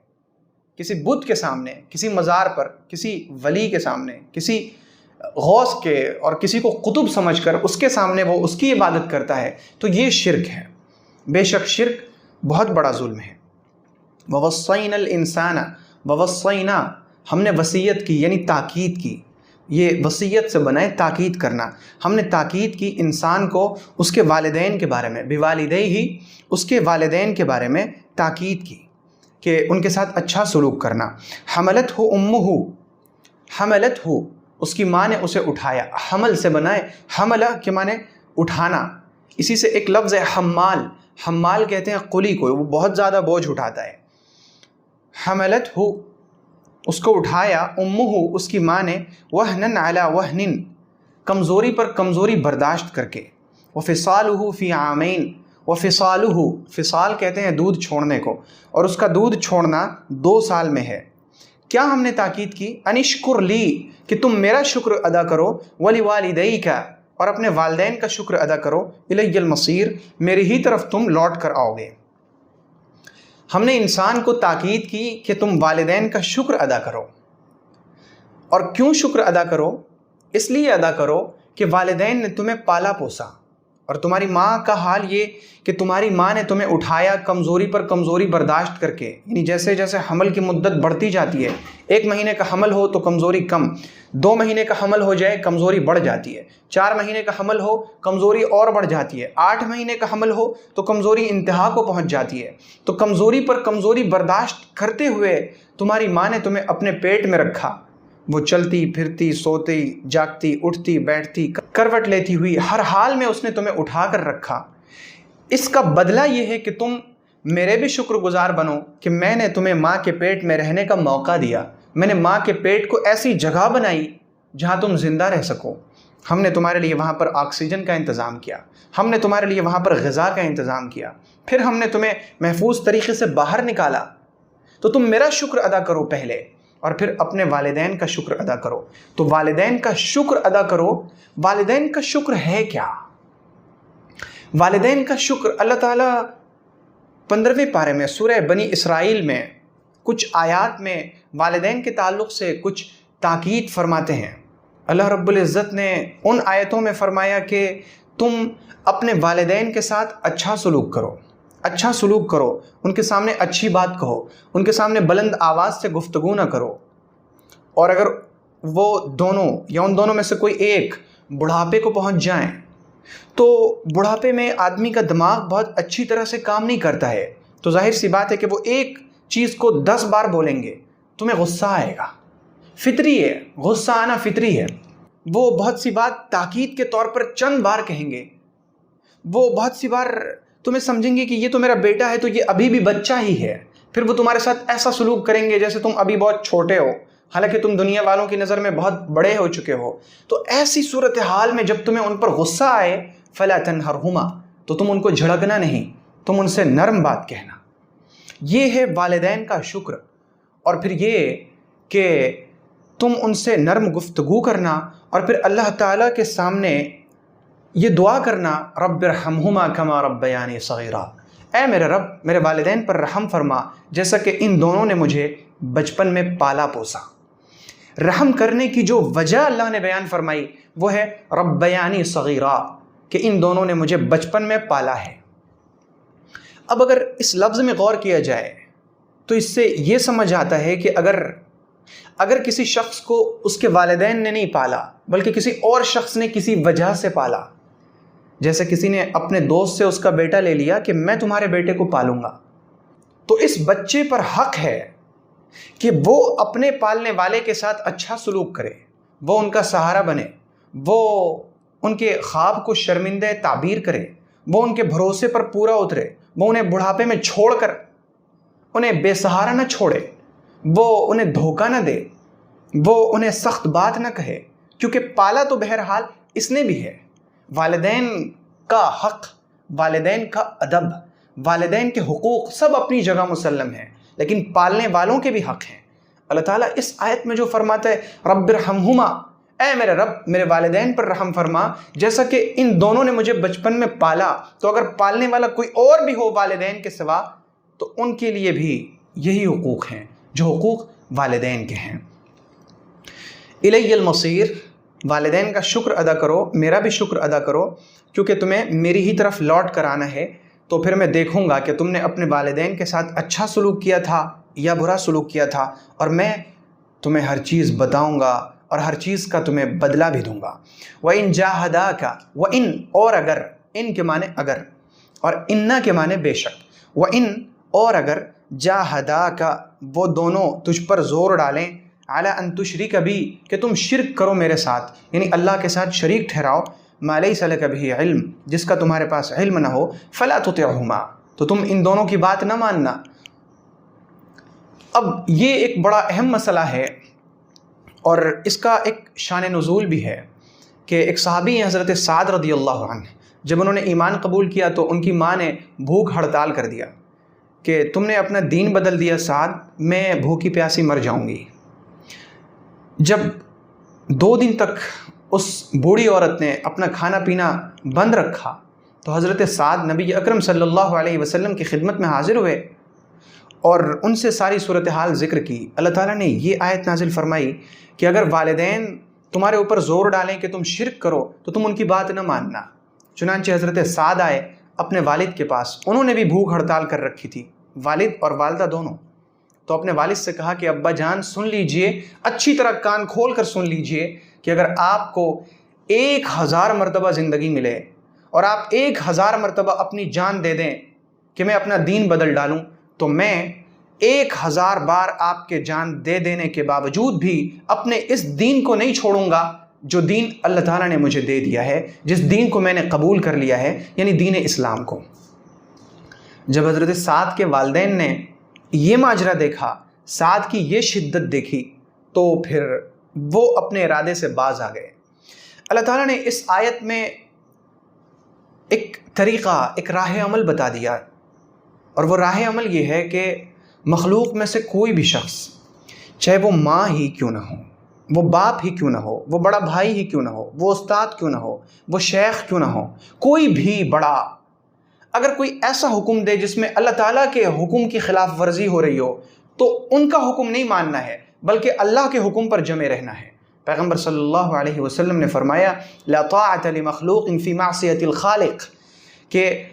Speaker 2: کسی بت کے سامنے، کسی مزار پر، کسی ولی کے سامنے، کسی غوث کے اور کسی کو قطب سمجھ کر اس کے سامنے وہ اس کی عبادت کرتا ہے تو یہ شرک ہے۔ بے شک شرک بہت بڑا ظلم ہے۔ وَوَصَّيْنَا الْإِنسَانَ، وَوَصَّيْنَا ہم نے وصیت کی یعنی تاکید کی، یہ وصیت سے بنا ہے تاکید کرنا۔ ہم نے تاکید کی انسان کو اس کے والدین کے بارے میں، بِوَالِدَيْهِ، اس کے والدین کے بارے میں تاکید کی کہ ان کے ساتھ اچھا سلوک کرنا۔ حملتہ امہ، حملتہ اس کی ماں نے اسے اٹھایا، حمل سے بنا ہے، حملہ کے معنی اٹھانا۔ اسی سے ایک لفظ ہے حمال، حمال کہتے ہیں قلی کو، وہ بہت زیادہ بوجھ اٹھاتا ہے۔ حملتہ اس کو اٹھایا، امہ اس کی ماں نے، وہنن علی وہنن کمزوری پر کمزوری برداشت کر کے، وفصالہ فی عامین، وفصالہ فصال کہتے ہیں دودھ چھوڑنے کو، اور اس کا دودھ چھوڑنا 2 سال میں ہے۔ کیا ہم نے تاکید کی؟ انشکر لی کہ تم میرا شکر ادا کرو، ولوالدیک اور اپنے والدین کا شکر ادا کرو، الی المصیر میری ہی طرف تم لوٹ کر آؤ گے۔ ہم نے انسان کو تاکید کی کہ تم والدین کا شکر ادا کرو، اور کیوں شکر ادا کرو؟ اس لیے ادا کرو کہ والدین نے تمہیں پالا پوسا، اور تمہاری ماں کا حال یہ کہ تمہاری ماں نے تمہیں اٹھایا کمزوری پر کمزوری برداشت کر کے، یعنی جیسے جیسے حمل کی مدت بڑھتی جاتی ہے، 1 مہینے کا حمل ہو تو کمزوری کم، 2 مہینے کا حمل ہو جائے کمزوری بڑھ جاتی ہے، 4 مہینے کا حمل ہو کمزوری اور بڑھ جاتی ہے، 8 مہینے کا حمل ہو تو کمزوری انتہا کو پہنچ جاتی ہے۔ تو کمزوری پر کمزوری برداشت کرتے ہوئے تمہاری ماں نے تمہیں اپنے پیٹ میں رکھا، وہ چلتی پھرتی، سوتی جاگتی، اٹھتی بیٹھتی، کروٹ لیتی ہوئی، ہر حال میں اس نے تمہیں اٹھا کر رکھا۔ اس کا بدلہ یہ ہے کہ تم میرے بھی شکر گزار بنو کہ میں نے تمہیں ماں کے پیٹ میں رہنے کا موقع دیا، میں نے ماں کے پیٹ کو ایسی جگہ بنائی جہاں تم زندہ رہ سکو۔ ہم نے تمہارے لیے وہاں پر آکسیجن کا انتظام کیا، ہم نے تمہارے لیے وہاں پر غذا کا انتظام کیا، پھر ہم نے تمہیں محفوظ طریقے سے باہر نکالا۔ تو تم میرا شکر ادا کرو پہلے، اور پھر اپنے والدین کا شکر ادا کرو۔ تو والدین کا شکر ادا کرو۔ والدین کا شکر ہے کیا؟ والدین کا شکر اللہ تعالیٰ 15ویں پارے میں سورہ بنی اسرائیل میں کچھ آیات میں والدین کے تعلق سے کچھ تاکید فرماتے ہیں۔ اللہ رب العزت نے ان آیتوں میں فرمایا کہ تم اپنے والدین کے ساتھ اچھا سلوک کرو، اچھا سلوک کرو، ان کے سامنے اچھی بات کہو، ان کے سامنے بلند آواز سے گفتگو نہ کرو۔ اور اگر وہ دونوں یا ان دونوں میں سے کوئی ایک بڑھاپے کو پہنچ جائیں تو بڑھاپے میں آدمی کا دماغ بہت اچھی طرح سے کام نہیں کرتا ہے، تو ظاہر سی بات ہے کہ وہ ایک چیز کو 10 بار بولیں گے، تمہیں غصہ آئے گا، فطری ہے، غصہ آنا فطری ہے۔ وہ بہت سی بات تاکید کے طور پر چند بار کہیں گے، وہ بہت سی بار تمہیں سمجھیں گے کہ یہ تو میرا بیٹا ہے تو یہ ابھی بھی بچہ ہی ہے، پھر وہ تمہارے ساتھ ایسا سلوک کریں گے جیسے تم ابھی بہت چھوٹے ہو، حالانکہ تم دنیا والوں کی نظر میں بہت بڑے ہو چکے ہو۔ تو ایسی صورتحال میں جب تمہیں ان پر غصہ آئے فلا تنہرہما، تو تم ان کو جھڑکنا نہیں، تم ان سے نرم بات کہنا۔ یہ ہے والدین کا شکر۔ اور پھر یہ کہ تم ان سے نرم گفتگو کرنا، اور پھر اللہ تعالیٰ کے سامنے یہ دعا کرنا، رب ارحمہما کما ربیانی صغیرا، اے میرے رب میرے والدین پر رحم فرما جیسا کہ ان دونوں نے مجھے بچپن میں پالا پوسا۔ رحم کرنے کی جو وجہ اللہ نے بیان فرمائی وہ ہے ربیانی صغیرا، کہ ان دونوں نے مجھے بچپن میں پالا ہے۔ اب اگر اس لفظ میں غور کیا جائے تو اس سے یہ سمجھ آتا ہے کہ اگر کسی شخص کو اس کے والدین نے نہیں پالا بلکہ کسی اور شخص نے کسی وجہ سے پالا، جیسے کسی نے اپنے دوست سے اس کا بیٹا لے لیا کہ میں تمہارے بیٹے کو پالوں گا، تو اس بچے پر حق ہے کہ وہ اپنے پالنے والے کے ساتھ اچھا سلوک کرے، وہ ان کا سہارا بنے، وہ ان کے خواب کو شرمندہ تعبیر کرے، وہ ان کے بھروسے پر پورا اترے، وہ انہیں بڑھاپے میں چھوڑ کر انہیں بے سہارا نہ چھوڑے، وہ انہیں دھوکہ نہ دے، وہ انہیں سخت بات نہ کہے، کیونکہ پالا تو بہرحال اس نے بھی ہے۔ والدین کا حق، والدین کا ادب، والدین کے حقوق سب اپنی جگہ مسلم ہیں، لیکن پالنے والوں کے بھی حق ہیں۔ اللہ تعالیٰ اس آیت میں جو فرماتا ہے رب ارحمہما، اے میرے رب میرے والدین پر رحم فرما جیسا کہ ان دونوں نے مجھے بچپن میں پالا، تو اگر پالنے والا کوئی اور بھی ہو والدین کے سوا تو ان کے لیے بھی یہی حقوق ہیں جو حقوق والدین کے ہیں۔ الی المصیر، والدین کا شکر ادا کرو، میرا بھی شکر ادا کرو، کیونکہ تمہیں میری ہی طرف لوٹ کر آنا ہے، تو پھر میں دیکھوں گا کہ تم نے اپنے والدین کے ساتھ اچھا سلوک کیا تھا یا برا سلوک کیا تھا، اور میں تمہیں ہر چیز بتاؤں گا اور ہر چیز کا تمہیں بدلہ بھی دوں گا۔ وَإِن جَاهَدَاكَ، وَإِن اور اگر، ان کے معنی اگر اور اِنَّا کے معنی بے شک، وَإِن اور اگر، جَاهَدَاكَ وہ دونوں تجھ پر زور ڈالیں، عَلَىٰ أَن تُشْرِكَ بِي کہ تم شرک کرو میرے ساتھ، یعنی اللہ کے ساتھ شریک ٹھہراؤ، مَا لَيْسَ لَكَ بِهِ علم جس کا تمہارے پاس علم نہ ہو، فَلَا تُطِعْهُمَا تو تم ان دونوں کی بات نہ ماننا۔ اب یہ ایک بڑا اہم مسئلہ ہے اور اس کا ایک شان نزول بھی ہے کہ ایک صحابی ہیں حضرت سعد رضی اللہ عنہ، جب انہوں نے ایمان قبول کیا تو ان کی ماں نے بھوک ہڑتال کر دیا کہ تم نے اپنا دین بدل دیا سعد، میں بھوکی پیاسی مر جاؤں گی۔ جب 2 دن تک اس بوڑھی عورت نے اپنا کھانا پینا بند رکھا تو حضرت سعد نبی اکرم صلی اللہ علیہ وسلم کی خدمت میں حاضر ہوئے اور ان سے ساری صورتحال ذکر کی۔ اللہ تعالیٰ نے یہ آیت نازل فرمائی کہ اگر والدین تمہارے اوپر زور ڈالیں کہ تم شرک کرو تو تم ان کی بات نہ ماننا۔ چنانچہ حضرت سعد آئے اپنے والد کے پاس، انہوں نے بھی بھوک ہڑتال کر رکھی تھی، والد اور والدہ دونوں، تو اپنے والد سے کہا کہ ابا جان سن لیجئے، اچھی طرح کان کھول کر سن لیجئے کہ اگر آپ کو 1000 مرتبہ زندگی ملے اور آپ 1000 مرتبہ اپنی جان دے دیں کہ میں اپنا دین بدل ڈالوں، تو میں 1000 بار آپ کے جان دے دینے کے باوجود بھی اپنے اس دین کو نہیں چھوڑوں گا جو دین اللہ تعالیٰ نے مجھے دے دیا ہے، جس دین کو میں نے قبول کر لیا ہے، یعنی دین اسلام کو۔ جب حضرت سعد کے والدین نے یہ ماجرا دیکھا، سعد کی یہ شدت دیکھی، تو پھر وہ اپنے ارادے سے باز آ گئے۔ اللہ تعالیٰ نے اس آیت میں ایک طریقہ، ایک راہ عمل بتا دیا، اور وہ راہ عمل یہ ہے کہ مخلوق میں سے کوئی بھی شخص، چاہے وہ ماں ہی کیوں نہ ہو، وہ باپ ہی کیوں نہ ہو، وہ بڑا بھائی ہی کیوں نہ ہو، وہ استاد کیوں نہ ہو، وہ شیخ کیوں نہ ہو، کوئی بھی بڑا، اگر کوئی ایسا حکم دے جس میں اللہ تعالیٰ کے حکم کی خلاف ورزی ہو رہی ہو تو ان کا حکم نہیں ماننا ہے بلکہ اللہ کے حکم پر جمے رہنا ہے۔ پیغمبر صلی اللہ علیہ وسلم نے فرمایا لا طاعت لمخلوق فی معصیت الخالق، کہ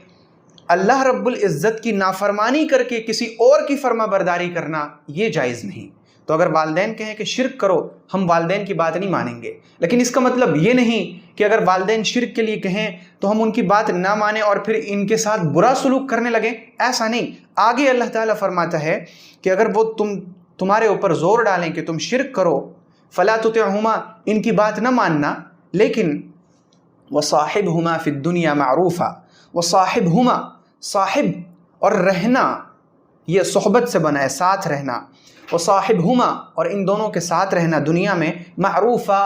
Speaker 2: اللہ رب العزت کی نافرمانی کر کے کسی اور کی فرما برداری کرنا یہ جائز نہیں۔ تو اگر والدین کہیں کہ شرک کرو، ہم والدین کی بات نہیں مانیں گے، لیکن اس کا مطلب یہ نہیں کہ اگر والدین شرک کے لیے کہیں تو ہم ان کی بات نہ مانیں اور پھر ان کے ساتھ برا سلوک کرنے لگیں، ایسا نہیں۔ آگے اللہ تعالیٰ فرماتا ہے کہ اگر وہ تمہارے اوپر زور ڈالیں کہ تم شرک کرو، فلا تطعہما، ان کی بات نہ ماننا، لیکن وصاحبہما فی الدنیا معروفا، وصاحبہما، صاحب اور رہنا یہ صحبت سے بنا ہے، ساتھ رہنا، وصاحبہما اور ان دونوں کے ساتھ رہنا دنیا میں معروفا،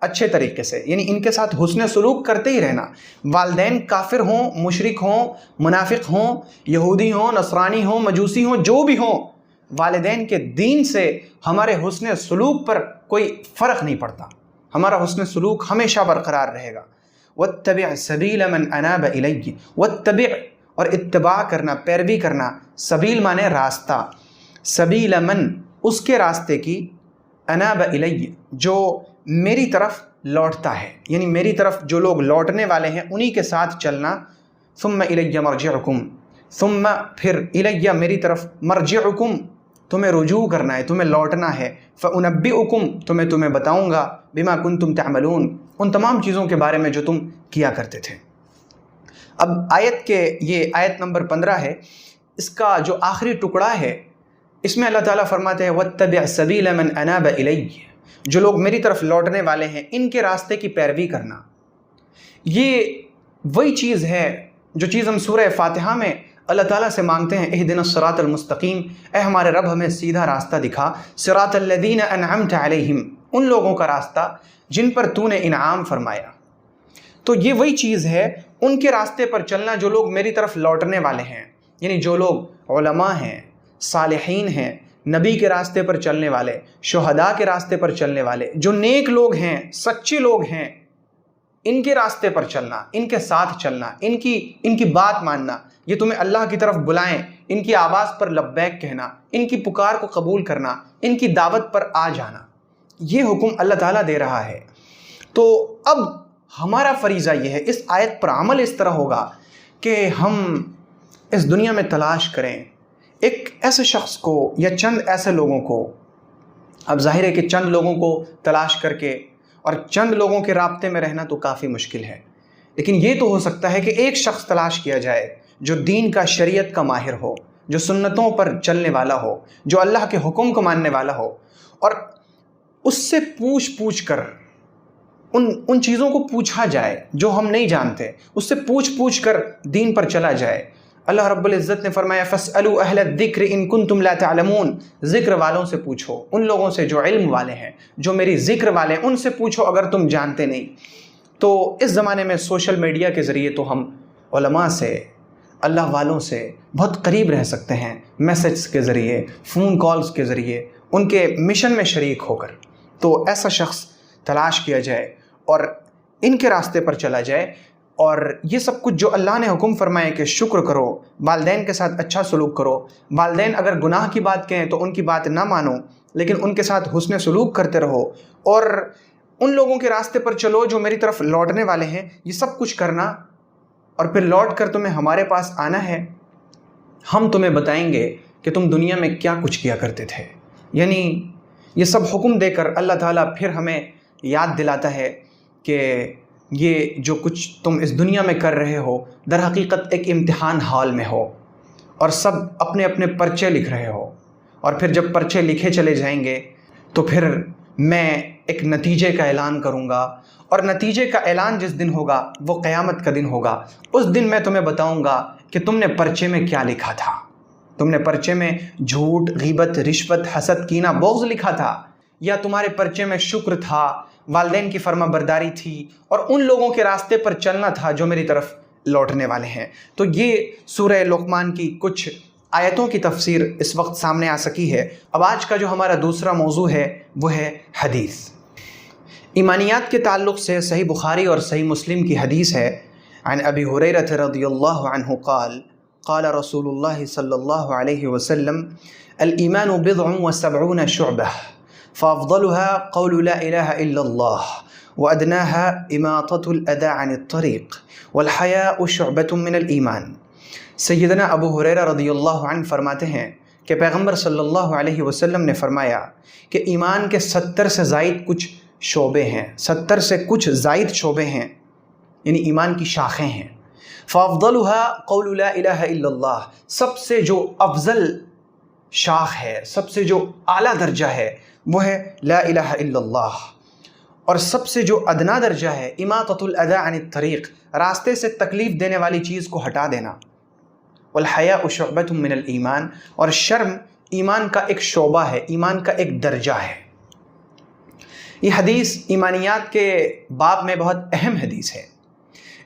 Speaker 2: اچھے طریقے سے، یعنی ان کے ساتھ حسن سلوک کرتے ہی رہنا۔ والدین کافر ہوں، مشرک ہوں، منافق ہوں، یہودی ہوں، نصرانی ہوں، مجوسی ہوں، جو بھی ہوں، والدین کے دین سے ہمارے حسن سلوک پر کوئی فرق نہیں پڑتا، ہمارا حسن سلوک ہمیشہ برقرار رہے گا۔ واتبع سبیل من اناب الی، واتبع اور اتباع کرنا، پیروی کرنا، سبیل مانے راستہ، سبیل من اس کے راستے کی، اناب الی جو میری طرف لوٹتا ہے، یعنی میری طرف جو لوگ لوٹنے والے ہیں انہی کے ساتھ چلنا۔ ثم الی مرجعکم، ثم پھر الی میری طرف، مرجعکم تمہیں رجوع کرنا ہے، تمہیں لوٹنا ہے، فانبئکم تو میں تمہیں بتاؤں گا، بما کنتم تعملون ان تمام چیزوں کے بارے میں جو تم کیا کرتے تھے۔ اب یہ آیت نمبر 15 ہے، اس کا جو آخری ٹکڑا ہے اس میں اللہ تعالیٰ فرماتے ہیں واتبع سبیل من اناب الی، جو لوگ میری طرف لوٹنے والے ہیں ان کے راستے کی پیروی کرنا۔ یہ وہی چیز ہے جو چیز ہم سورہ فاتحہ میں اللہ تعالیٰ سے مانگتے ہیں، اہدنا الصراط المستقیم، اے ہمارے رب ہمیں سیدھا راستہ دکھا، صراط الذین انعمت علیہم، ان لوگوں کا راستہ جن پر تو نے انعام فرمایا۔ تو یہ وہی چیز ہے، ان کے راستے پر چلنا جو لوگ میری طرف لوٹنے والے ہیں، یعنی جو لوگ علماء ہیں، صالحین ہیں، نبی کے راستے پر چلنے والے، شہداء کے راستے پر چلنے والے، جو نیک لوگ ہیں، سچے لوگ ہیں، ان کے راستے پر چلنا، ان کے ساتھ چلنا، ان کی بات ماننا، یہ تمہیں اللہ کی طرف بلائیں، ان کی آواز پر لبیک کہنا، ان کی پکار کو قبول کرنا، ان کی دعوت پر آ جانا، یہ حکم اللہ تعالیٰ دے رہا ہے۔ تو اب ہمارا فریضہ یہ ہے، اس آیت پر عمل اس طرح ہوگا کہ ہم اس دنیا میں تلاش کریں ایک ایسے شخص کو یا چند ایسے لوگوں کو۔ اب ظاہر ہے کہ چند لوگوں کو تلاش کر کے اور چند لوگوں کے رابطے میں رہنا تو کافی مشکل ہے، لیکن یہ تو ہو سکتا ہے کہ ایک شخص تلاش کیا جائے جو دین کا، شریعت کا ماہر ہو، جو سنتوں پر چلنے والا ہو، جو اللہ کے حکم کو ماننے والا ہو، اور اس سے پوچھ کر ان چیزوں کو پوچھا جائے جو ہم نہیں جانتے، اس سے پوچھ کر دین پر چلا جائے۔ اللہ رب العزت نے فرمایا فَاسْأَلُوا أَهْلَ الذِّكْرِ إِن كُنتُمْ لَا تَعْلَمُونَ، ذکر والوں سے پوچھو، ان لوگوں سے جو علم والے ہیں، جو میری ذکر والے ہیں، ان سے پوچھو اگر تم جانتے نہیں۔ تو اس زمانے میں سوشل میڈیا کے ذریعے تو ہم علماء سے، اللہ والوں سے بہت قریب رہ سکتے ہیں، میسیجز کے ذریعے، فون کالز کے ذریعے، ان کے مشن میں شریک ہو کر۔ تو ایسا شخص تلاش کیا جائے اور ان کے راستے پر چلا جائے، اور یہ سب کچھ جو اللہ نے حکم فرمائے کہ شکر کرو، والدین کے ساتھ اچھا سلوک کرو، والدین اگر گناہ کی بات کہیں تو ان کی بات نہ مانو، لیکن ان کے ساتھ حسن سلوک کرتے رہو، اور ان لوگوں کے راستے پر چلو جو میری طرف لوٹنے والے ہیں، یہ سب کچھ کرنا، اور پھر لوٹ کر تمہیں ہمارے پاس آنا ہے، ہم تمہیں بتائیں گے کہ تم دنیا میں کیا کچھ کیا کرتے تھے۔ یعنی یہ سب حکم دے کر اللہ تعالیٰ پھر ہمیں یاد دلاتا ہے کہ یہ جو کچھ تم اس دنیا میں کر رہے ہو در حقیقت ایک امتحان ہال میں ہو، اور سب اپنے اپنے پرچے لکھ رہے ہو، اور پھر جب پرچے لکھے چلے جائیں گے تو پھر میں ایک نتیجے کا اعلان کروں گا، اور نتیجے کا اعلان جس دن ہوگا وہ قیامت کا دن ہوگا۔ اس دن میں تمہیں بتاؤں گا کہ تم نے پرچے میں کیا لکھا تھا، تم نے پرچے میں جھوٹ، غیبت، رشوت، حسد، کینہ، بغض لکھا تھا، یا تمہارے پرچے میں شکر تھا، والدین کی فرما برداری تھی، اور ان لوگوں کے راستے پر چلنا تھا جو میری طرف لوٹنے والے ہیں۔ تو یہ سورہ لقمان کی کچھ آیتوں کی تفسیر اس وقت سامنے آ سکی ہے۔ اب آج کا جو ہمارا دوسرا موضوع ہے وہ ہے حدیث۔ ایمانیات کے تعلق سے صحیح بخاری اور صحیح مسلم کی حدیث ہے، عن ابی ہریرہ رضی اللہ عنہ قال قال رسول اللہ صلی اللہ علیہ وسلم الایمان بضع وسبعون شعبہ فافضلها قول لا الہ الا اللہ وادناها اماطة الاذى عن الطریق والحیاء شعبۃ من الایمان۔ سیدنا ابو ہریرہ رضی اللہ عنہ فرماتے ہیں کہ پیغمبر صلی اللہ علیہ وسلم نے فرمایا کہ ایمان کے 70 سے زائد کچھ شعبے ہیں، 70 سے کچھ زائد شعبے ہیں، یعنی ایمان کی شاخیں ہیں۔ فَأَفْضَلُهَا قَوْلُ لَا إِلَهَ إِلَّا اللَّهِ، سب سے جو افضل شاخ ہے، سب سے جو اعلیٰ درجہ ہے وہ ہے لا الہ الا اللہ، اور سب سے جو ادنا درجہ ہے اماطۃ الاذى عن الطریق، راستے سے تکلیف دینے والی چیز کو ہٹا دینا۔ والحیاء شعبۃ من الایمان، اور شرم ایمان کا ایک شعبہ ہے، ایمان کا ایک درجہ ہے۔ یہ حدیث ایمانیات کے باب میں بہت اہم حدیث ہے۔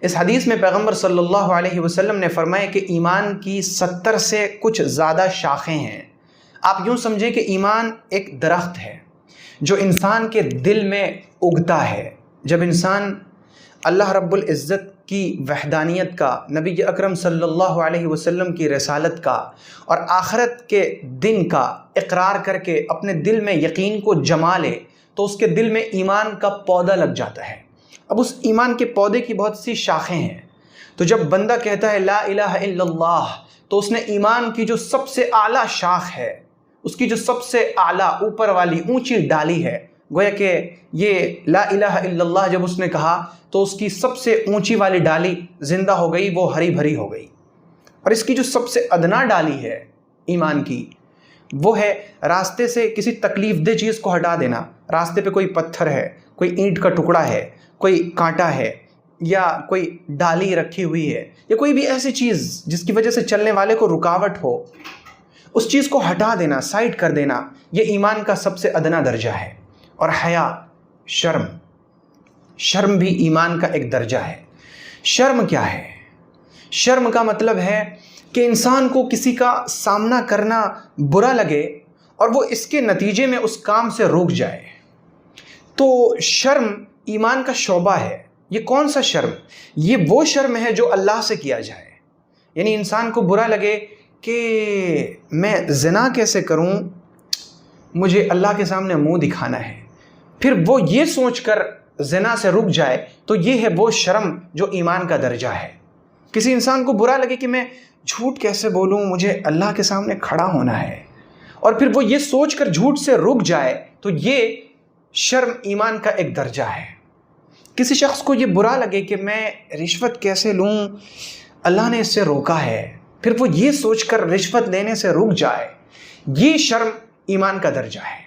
Speaker 2: اس حدیث میں پیغمبر صلی اللہ علیہ وسلم نے فرمایا کہ ایمان کی 70 سے کچھ زیادہ شاخیں ہیں۔ آپ یوں سمجھیں کہ ایمان ایک درخت ہے جو انسان کے دل میں اگتا ہے۔ جب انسان اللہ رب العزت کی وحدانیت کا، نبی اکرم صلی اللہ علیہ وسلم کی رسالت کا اور آخرت کے دن کا اقرار کر کے اپنے دل میں یقین کو جما لے تو اس کے دل میں ایمان کا پودا لگ جاتا ہے۔ اب اس ایمان کے پودے کی بہت سی شاخیں ہیں، تو جب بندہ کہتا ہے لا الہ الا اللہ تو اس نے ایمان کی جو سب سے اعلیٰ شاخ ہے، اس کی جو سب سے اعلیٰ اوپر والی اونچی ڈالی ہے، گویا کہ یہ لا الہ الا اللہ جب اس نے کہا تو اس کی سب سے اونچی والی ڈالی زندہ ہو گئی، وہ ہری بھری ہو گئی۔ اور اس کی جو سب سے ادنا ڈالی ہے ایمان کی، وہ ہے راستے سے کسی تکلیف دہ چیز کو ہٹا دینا۔ راستے پہ کوئی پتھر ہے، کوئی اینٹ کا ٹکڑا ہے، کوئی کانٹا ہے، یا کوئی ڈالی رکھی ہوئی ہے، یا کوئی بھی ایسی چیز جس کی وجہ سے چلنے والے کو رکاوٹ ہو، اس چیز کو ہٹا دینا، سائڈ کر دینا، یہ ایمان کا سب سے ادنا درجہ ہے۔ اور حیا، شرم بھی ایمان کا ایک درجہ ہے۔ شرم کیا ہے؟ شرم کا مطلب ہے کہ انسان کو کسی کا سامنا کرنا برا لگے اور وہ اس کے نتیجے میں اس کام سے رک جائے، تو شرم ایمان کا شعبہ ہے۔ یہ کون سا شرم؟ یہ وہ شرم ہے جو اللہ سے کیا جائے، یعنی انسان کو برا لگے کہ میں زنا کیسے کروں، مجھے اللہ کے سامنے منہ دکھانا ہے، پھر وہ یہ سوچ کر زنا سے رک جائے، تو یہ ہے وہ شرم جو ایمان کا درجہ ہے۔ کسی انسان کو برا لگے کہ میں جھوٹ کیسے بولوں، مجھے اللہ کے سامنے کھڑا ہونا ہے، اور پھر وہ یہ سوچ کر جھوٹ سے رک جائے، تو یہ شرم ایمان کا ایک درجہ ہے۔ کسی شخص کو یہ برا لگے کہ میں رشوت کیسے لوں، اللہ نے اس سے روکا ہے، پھر وہ یہ سوچ کر رشوت لینے سے رک جائے، یہ شرم ایمان کا درجہ ہے۔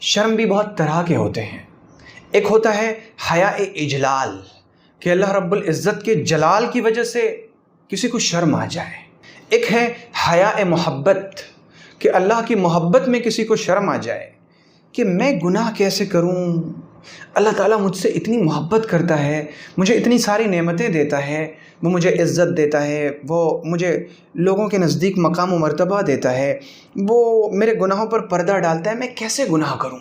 Speaker 2: شرم بھی بہت طرح کے ہوتے ہیں۔ ایک ہوتا ہے حیاء اجلال، کہ اللہ رب العزت کے جلال کی وجہ سے کسی کو شرم آ جائے۔ ایک ہے حیاء محبت، کہ اللہ کی محبت میں کسی کو شرم آ جائے کہ میں گناہ کیسے کروں، اللہ تعالیٰ مجھ سے اتنی محبت کرتا ہے، مجھے اتنی ساری نعمتیں دیتا ہے، وہ مجھے عزت دیتا ہے، وہ مجھے لوگوں کے نزدیک مقام و مرتبہ دیتا ہے، وہ میرے گناہوں پر پردہ ڈالتا ہے، میں کیسے گناہ کروں۔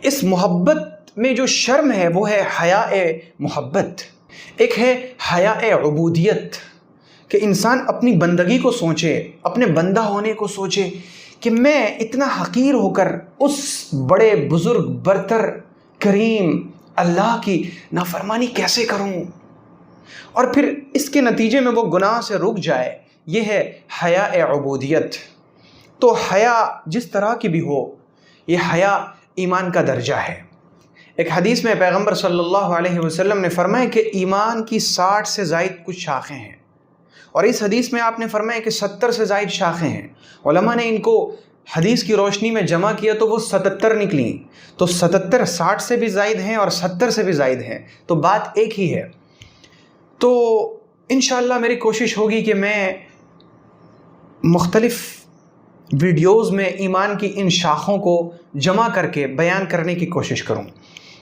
Speaker 2: اس محبت میں جو شرم ہے وہ ہے حیاء محبت۔ ایک ہے حیاء عبودیت، کہ انسان اپنی بندگی کو سوچے، اپنے بندہ ہونے کو سوچے کہ میں اتنا حقیر ہو کر اس بڑے بزرگ برتر کریم اللہ کی نافرمانی کیسے کروں، اور پھر اس کے نتیجے میں وہ گناہ سے رک جائے، یہ ہے حیاء عبودیت۔ تو حیا جس طرح کی بھی ہو، یہ حیا ایمان کا درجہ ہے۔ ایک حدیث میں پیغمبر صلی اللہ علیہ وسلم نے فرمایا کہ ایمان کی 60 سے زائد کچھ شاخیں ہیں، اور اس حدیث میں آپ نے فرمایا کہ 70 سے زائد شاخیں ہیں۔ علماء نے ان کو حدیث کی روشنی میں جمع کیا تو وہ 77 نکلیں، تو 77 60 سے بھی زائد ہیں اور 70 سے بھی زائد ہیں، تو بات ایک ہی ہے۔ تو انشاءاللہ میری کوشش ہوگی کہ میں مختلف ویڈیوز میں ایمان کی ان شاخوں کو جمع کر کے بیان کرنے کی کوشش کروں۔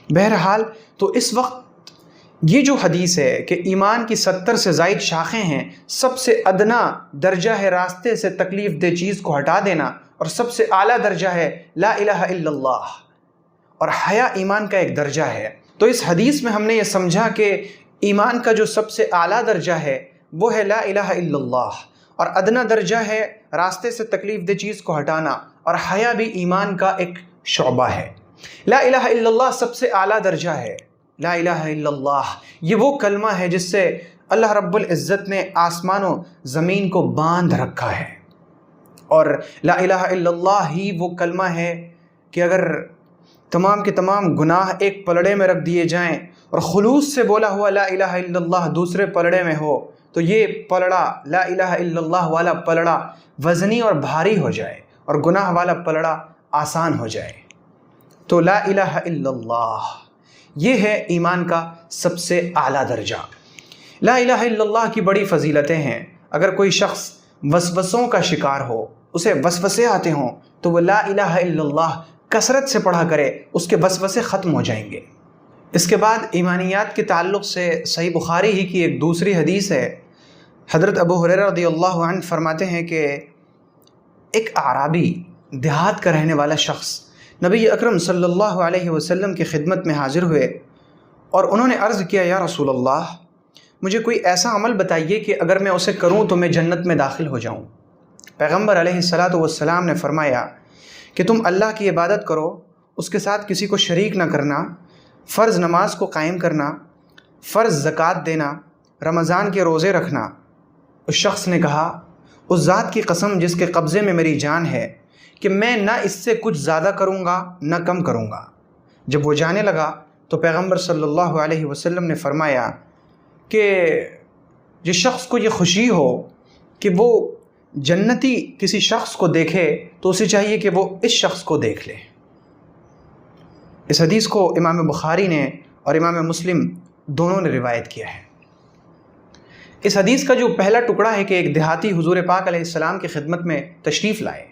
Speaker 2: بہرحال تو اس وقت یہ جو حدیث ہے کہ ایمان کی 70 سے زائد شاخیں ہیں، سب سے ادنا درجہ ہے راستے سے تکلیف دہ چیز کو ہٹا دینا، اور سب سے اعلیٰ درجہ ہے لا الہ الا اللہ، اور حیا ایمان کا ایک درجہ ہے۔ تو اس حدیث میں ہم نے یہ سمجھا کہ ایمان کا جو سب سے اعلیٰ درجہ ہے وہ ہے لا الہ الا اللہ، اور ادنا درجہ ہے راستے سے تکلیف دہ چیز کو ہٹانا، اور حیا بھی ایمان کا ایک شعبہ ہے۔ لا الہ الا اللہ سب سے اعلیٰ درجہ ہے۔ لا الہ الا اللہ یہ وہ کلمہ ہے جس سے اللہ رب العزت نے آسمان و زمین کو باندھ رکھا ہے۔ اور لا الہ الا اللہ ہی وہ کلمہ ہے کہ اگر تمام کے تمام گناہ ایک پلڑے میں رکھ دیے جائیں اور خلوص سے بولا ہوا لا الہ الا اللہ دوسرے پلڑے میں ہو تو یہ پلڑا لا الہ الا اللہ والا پلڑا وزنی اور بھاری ہو جائے اور گناہ والا پلڑا آسان ہو جائے۔ تو لا الہ الا اللہ یہ ہے ایمان کا سب سے اعلیٰ درجہ۔ لا الہ الا اللہ کی بڑی فضیلتیں ہیں۔ اگر کوئی شخص وسوسوں کا شکار ہو، اسے وسوسے آتے ہوں، تو وہ لا الہ الا اللہ کثرت سے پڑھا کرے، اس کے وسوسے ختم ہو جائیں گے۔ اس کے بعد ایمانیات کے تعلق سے صحیح بخاری ہی کی ایک دوسری حدیث ہے۔ حضرت ابو ہریرہ رضی اللہ عنہ فرماتے ہیں کہ ایک اعرابی دیہات کا رہنے والا شخص نبی اکرم صلی اللہ علیہ وسلم کی خدمت میں حاضر ہوئے اور انہوں نے عرض کیا، یا رسول اللہ مجھے کوئی ایسا عمل بتائیے کہ اگر میں اسے کروں تو میں جنت میں داخل ہو جاؤں۔ پیغمبر علیہ السلام نے فرمایا کہ تم اللہ کی عبادت کرو، اس کے ساتھ کسی کو شریک نہ کرنا، فرض نماز کو قائم کرنا، فرض زکوٰۃ دینا، رمضان کے روزے رکھنا۔ اس شخص نے کہا، اس ذات کی قسم جس کے قبضے میں میری جان ہے کہ میں نہ اس سے کچھ زیادہ کروں گا نہ کم کروں گا۔ جب وہ جانے لگا تو پیغمبر صلی اللہ علیہ وسلم نے فرمایا کہ جس شخص کو یہ خوشی ہو کہ وہ جنتی کسی شخص کو دیکھے تو اسے چاہیے کہ وہ اس شخص کو دیکھ لے۔ اس حدیث کو امام بخاری نے اور امام مسلم دونوں نے روایت کیا ہے۔ اس حدیث کا جو پہلا ٹکڑا ہے کہ ایک دیہاتی حضور پاک علیہ السلام کی خدمت میں تشریف لائے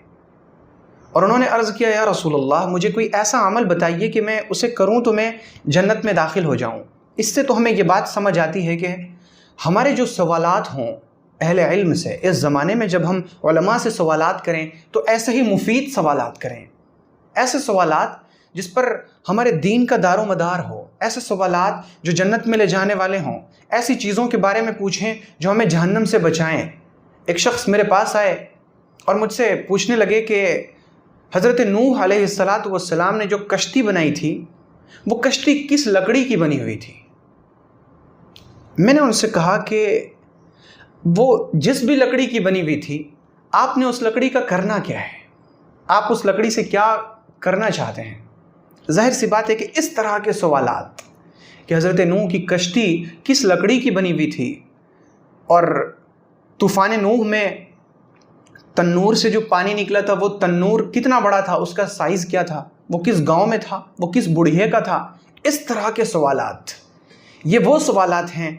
Speaker 2: اور انہوں نے عرض کیا، یا رسول اللہ مجھے کوئی ایسا عمل بتائیے کہ میں اسے کروں تو میں جنت میں داخل ہو جاؤں۔ اس سے تو ہمیں یہ بات سمجھ آتی ہے کہ ہمارے جو سوالات ہوں اہل علم سے، اس زمانے میں جب ہم علماء سے سوالات کریں تو ایسے ہی مفید سوالات کریں، ایسے سوالات جس پر ہمارے دین کا دار و مدار ہو، ایسے سوالات جو جنت میں لے جانے والے ہوں، ایسی چیزوں کے بارے میں پوچھیں جو ہمیں جہنم سے بچائیں۔ ایک شخص میرے پاس آئے اور مجھ سے پوچھنے لگے کہ حضرت نوح علیہ السلام نے جو کشتی بنائی تھی وہ کشتی کس لکڑی کی بنی ہوئی تھی؟ میں نے ان سے کہا کہ وہ جس بھی لکڑی کی بنی ہوئی تھی، آپ نے اس لکڑی کا کرنا کیا ہے؟ آپ اس لکڑی سے کیا کرنا چاہتے ہیں؟ ظاہر سی بات ہے کہ اس طرح کے سوالات کہ حضرت نوح کی کشتی کس لکڑی کی بنی ہوئی تھی، اور طوفان نوح میں تنور سے جو پانی نکلا تھا وہ تنور کتنا بڑا تھا، اس کا سائز کیا تھا، وہ کس گاؤں میں تھا، وہ کس بڑھئے کا تھا، اس طرح کے سوالات، یہ وہ سوالات ہیں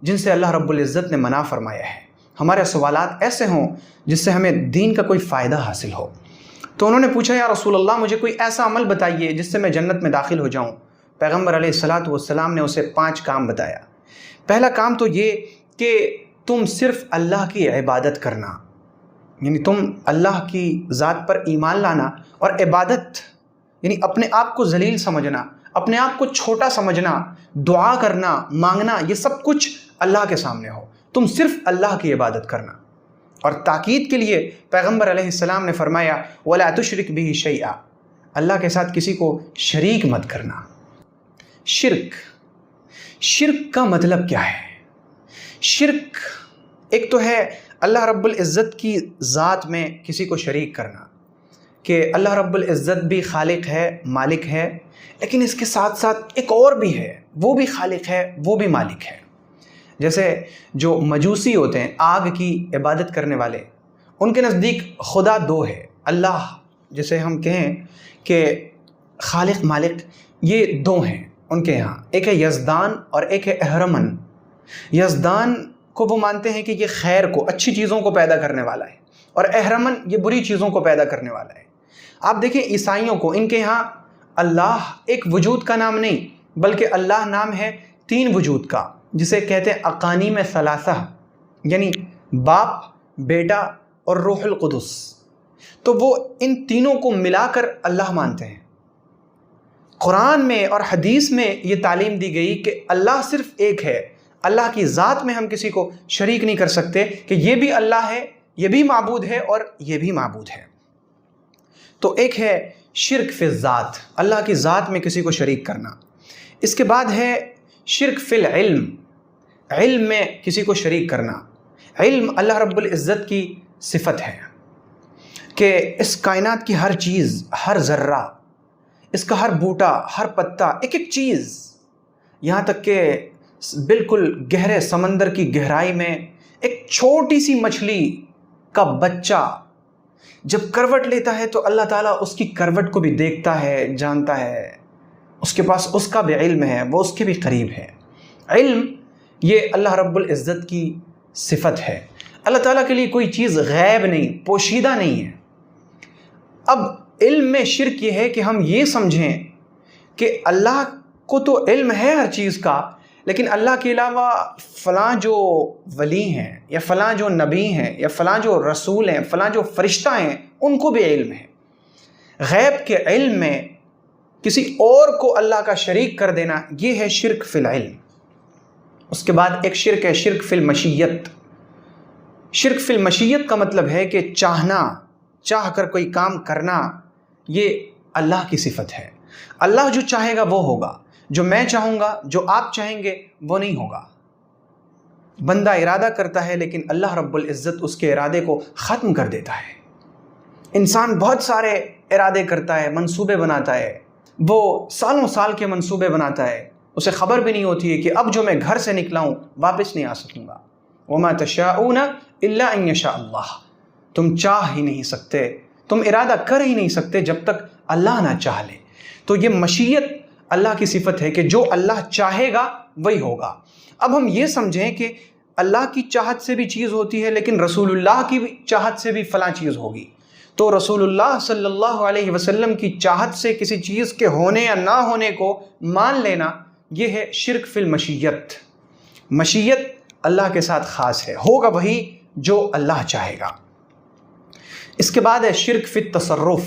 Speaker 2: جن سے اللہ رب العزت نے منع فرمایا ہے۔ ہمارے سوالات ایسے ہوں جس سے ہمیں دین کا کوئی فائدہ حاصل ہو۔ تو انہوں نے پوچھا، یا رسول اللہ مجھے کوئی ایسا عمل بتائیے جس سے میں جنت میں داخل ہو جاؤں۔ پیغمبر علیہ السلام نے اسے 5 کام بتایا۔ پہلا کام تو یہ کہ تم صرف اللہ کی عبادت کرنا، یعنی تم اللہ کی ذات پر ایمان لانا اور عبادت، یعنی اپنے آپ کو ذلیل سمجھنا، اپنے آپ کو چھوٹا سمجھنا، دعا کرنا، مانگنا، یہ سب کچھ اللہ کے سامنے ہو، تم صرف اللہ کی عبادت کرنا۔ اور تاکید کے لیے پیغمبر علیہ السلام نے فرمایا، وَلَا تُشْرِكْ بِهِ شَيْئًا، اللہ کے ساتھ کسی کو شریک مت کرنا۔ شرک کا مطلب کیا ہے؟ شرک ایک تو ہے اللہ رب العزت کی ذات میں کسی کو شریک کرنا، کہ اللہ رب العزت بھی خالق ہے، مالک ہے، لیکن اس کے ساتھ ساتھ ایک اور بھی ہے، وہ بھی خالق ہے، وہ بھی مالک ہے۔ جیسے جو مجوسی ہوتے ہیں، آگ کی عبادت کرنے والے، ان کے نزدیک خدا 2 ہے۔ اللہ جسے ہم کہیں کہ خالق مالک، یہ 2 ہیں ان کے یہاں، ایک ہے یزدان اور ایک ہے اہرمن۔ یزدان کو وہ مانتے ہیں کہ یہ خیر کو، اچھی چیزوں کو پیدا کرنے والا ہے، اور اہرمن یہ بری چیزوں کو پیدا کرنے والا ہے۔ آپ دیکھیں عیسائیوں کو، ان کے یہاں اللہ ایک وجود کا نام نہیں بلکہ اللہ نام ہے 3 وجود کا، جسے کہتے ہیں اقانیم ثلاثہ، یعنی باپ، بیٹا اور روح القدس۔ تو وہ ان تینوں کو ملا کر اللہ مانتے ہیں۔ قرآن میں اور حدیث میں یہ تعلیم دی گئی کہ اللہ صرف ایک ہے، اللہ کی ذات میں ہم کسی کو شریک نہیں کر سکتے کہ یہ بھی اللہ ہے، یہ بھی معبود ہے اور یہ بھی معبود ہے۔ تو ایک ہے شرک فی الذات، اللہ کی ذات میں کسی کو شریک کرنا۔ اس کے بعد ہے شرک فی العلم، علم میں کسی کو شریک کرنا۔ علم اللہ رب العزت کی صفت ہے، کہ اس کائنات کی ہر چیز، ہر ذرہ، اس کا ہر بوٹا، ہر پتا، ایک ایک چیز، یہاں تک کہ بالکل گہرے سمندر کی گہرائی میں ایک چھوٹی سی مچھلی کا بچہ جب کروٹ لیتا ہے تو اللہ تعالیٰ اس کی کروٹ کو بھی دیکھتا ہے، جانتا ہے، اس کے پاس اس کا بھی علم ہے، وہ اس کے بھی قریب ہے۔ علم یہ اللہ رب العزت کی صفت ہے۔ اللہ تعالیٰ کے لیے کوئی چیز غیب نہیں، پوشیدہ نہیں ہے۔ اب علم میں شرک یہ ہے کہ ہم یہ سمجھیں کہ اللہ کو تو علم ہے ہر چیز کا، لیکن اللہ کے علاوہ فلاں جو ولی ہیں یا فلاں جو نبی ہیں یا فلاں جو رسول ہیں، فلاں جو فرشتہ ہیں، ان کو بھی علم ہے۔ غیب کے علم میں کسی اور کو اللہ کا شریک کر دینا، یہ ہے شرک فی العلم۔ اس کے بعد ایک شرک ہے شرک فی المشیت۔ شرک فی المشیت کا مطلب ہے کہ چاہ کر کوئی کام کرنا، یہ اللہ کی صفت ہے۔ اللہ جو چاہے گا وہ ہوگا، جو میں چاہوں گا، جو آپ چاہیں گے وہ نہیں ہوگا۔ بندہ ارادہ کرتا ہے لیکن اللہ رب العزت اس کے ارادے کو ختم کر دیتا ہے۔ انسان بہت سارے ارادے کرتا ہے، منصوبے بناتا ہے، وہ سالوں سال کے منصوبے بناتا ہے، اسے خبر بھی نہیں ہوتی ہے کہ اب جو میں گھر سے نکلا ہوں واپس نہیں آ سکوں گا۔ وَمَا تَشَاءُونَ إِلَّا أَن يَشَاءَ اللَّهُ۔ تم چاہ ہی نہیں سکتے، تم ارادہ کر ہی نہیں سکتے جب تک اللہ نہ چاہ لے۔ تو یہ مشیت اللہ کی صفت ہے کہ جو اللہ چاہے گا وہی ہوگا۔ اب ہم یہ سمجھیں کہ اللہ کی چاہت سے بھی چیز ہوتی ہے لیکن رسول اللہ کی چاہت سے بھی فلاں چیز ہوگی، تو رسول اللہ صلی اللہ علیہ وسلم کی چاہت سے کسی چیز کے ہونے یا نہ ہونے کو مان لینا، یہ ہے شرک فی المشیت۔ مشیت اللہ کے ساتھ خاص ہے، ہوگا وہی جو اللہ چاہے گا۔ اس کے بعد ہے شرک فی التصرف۔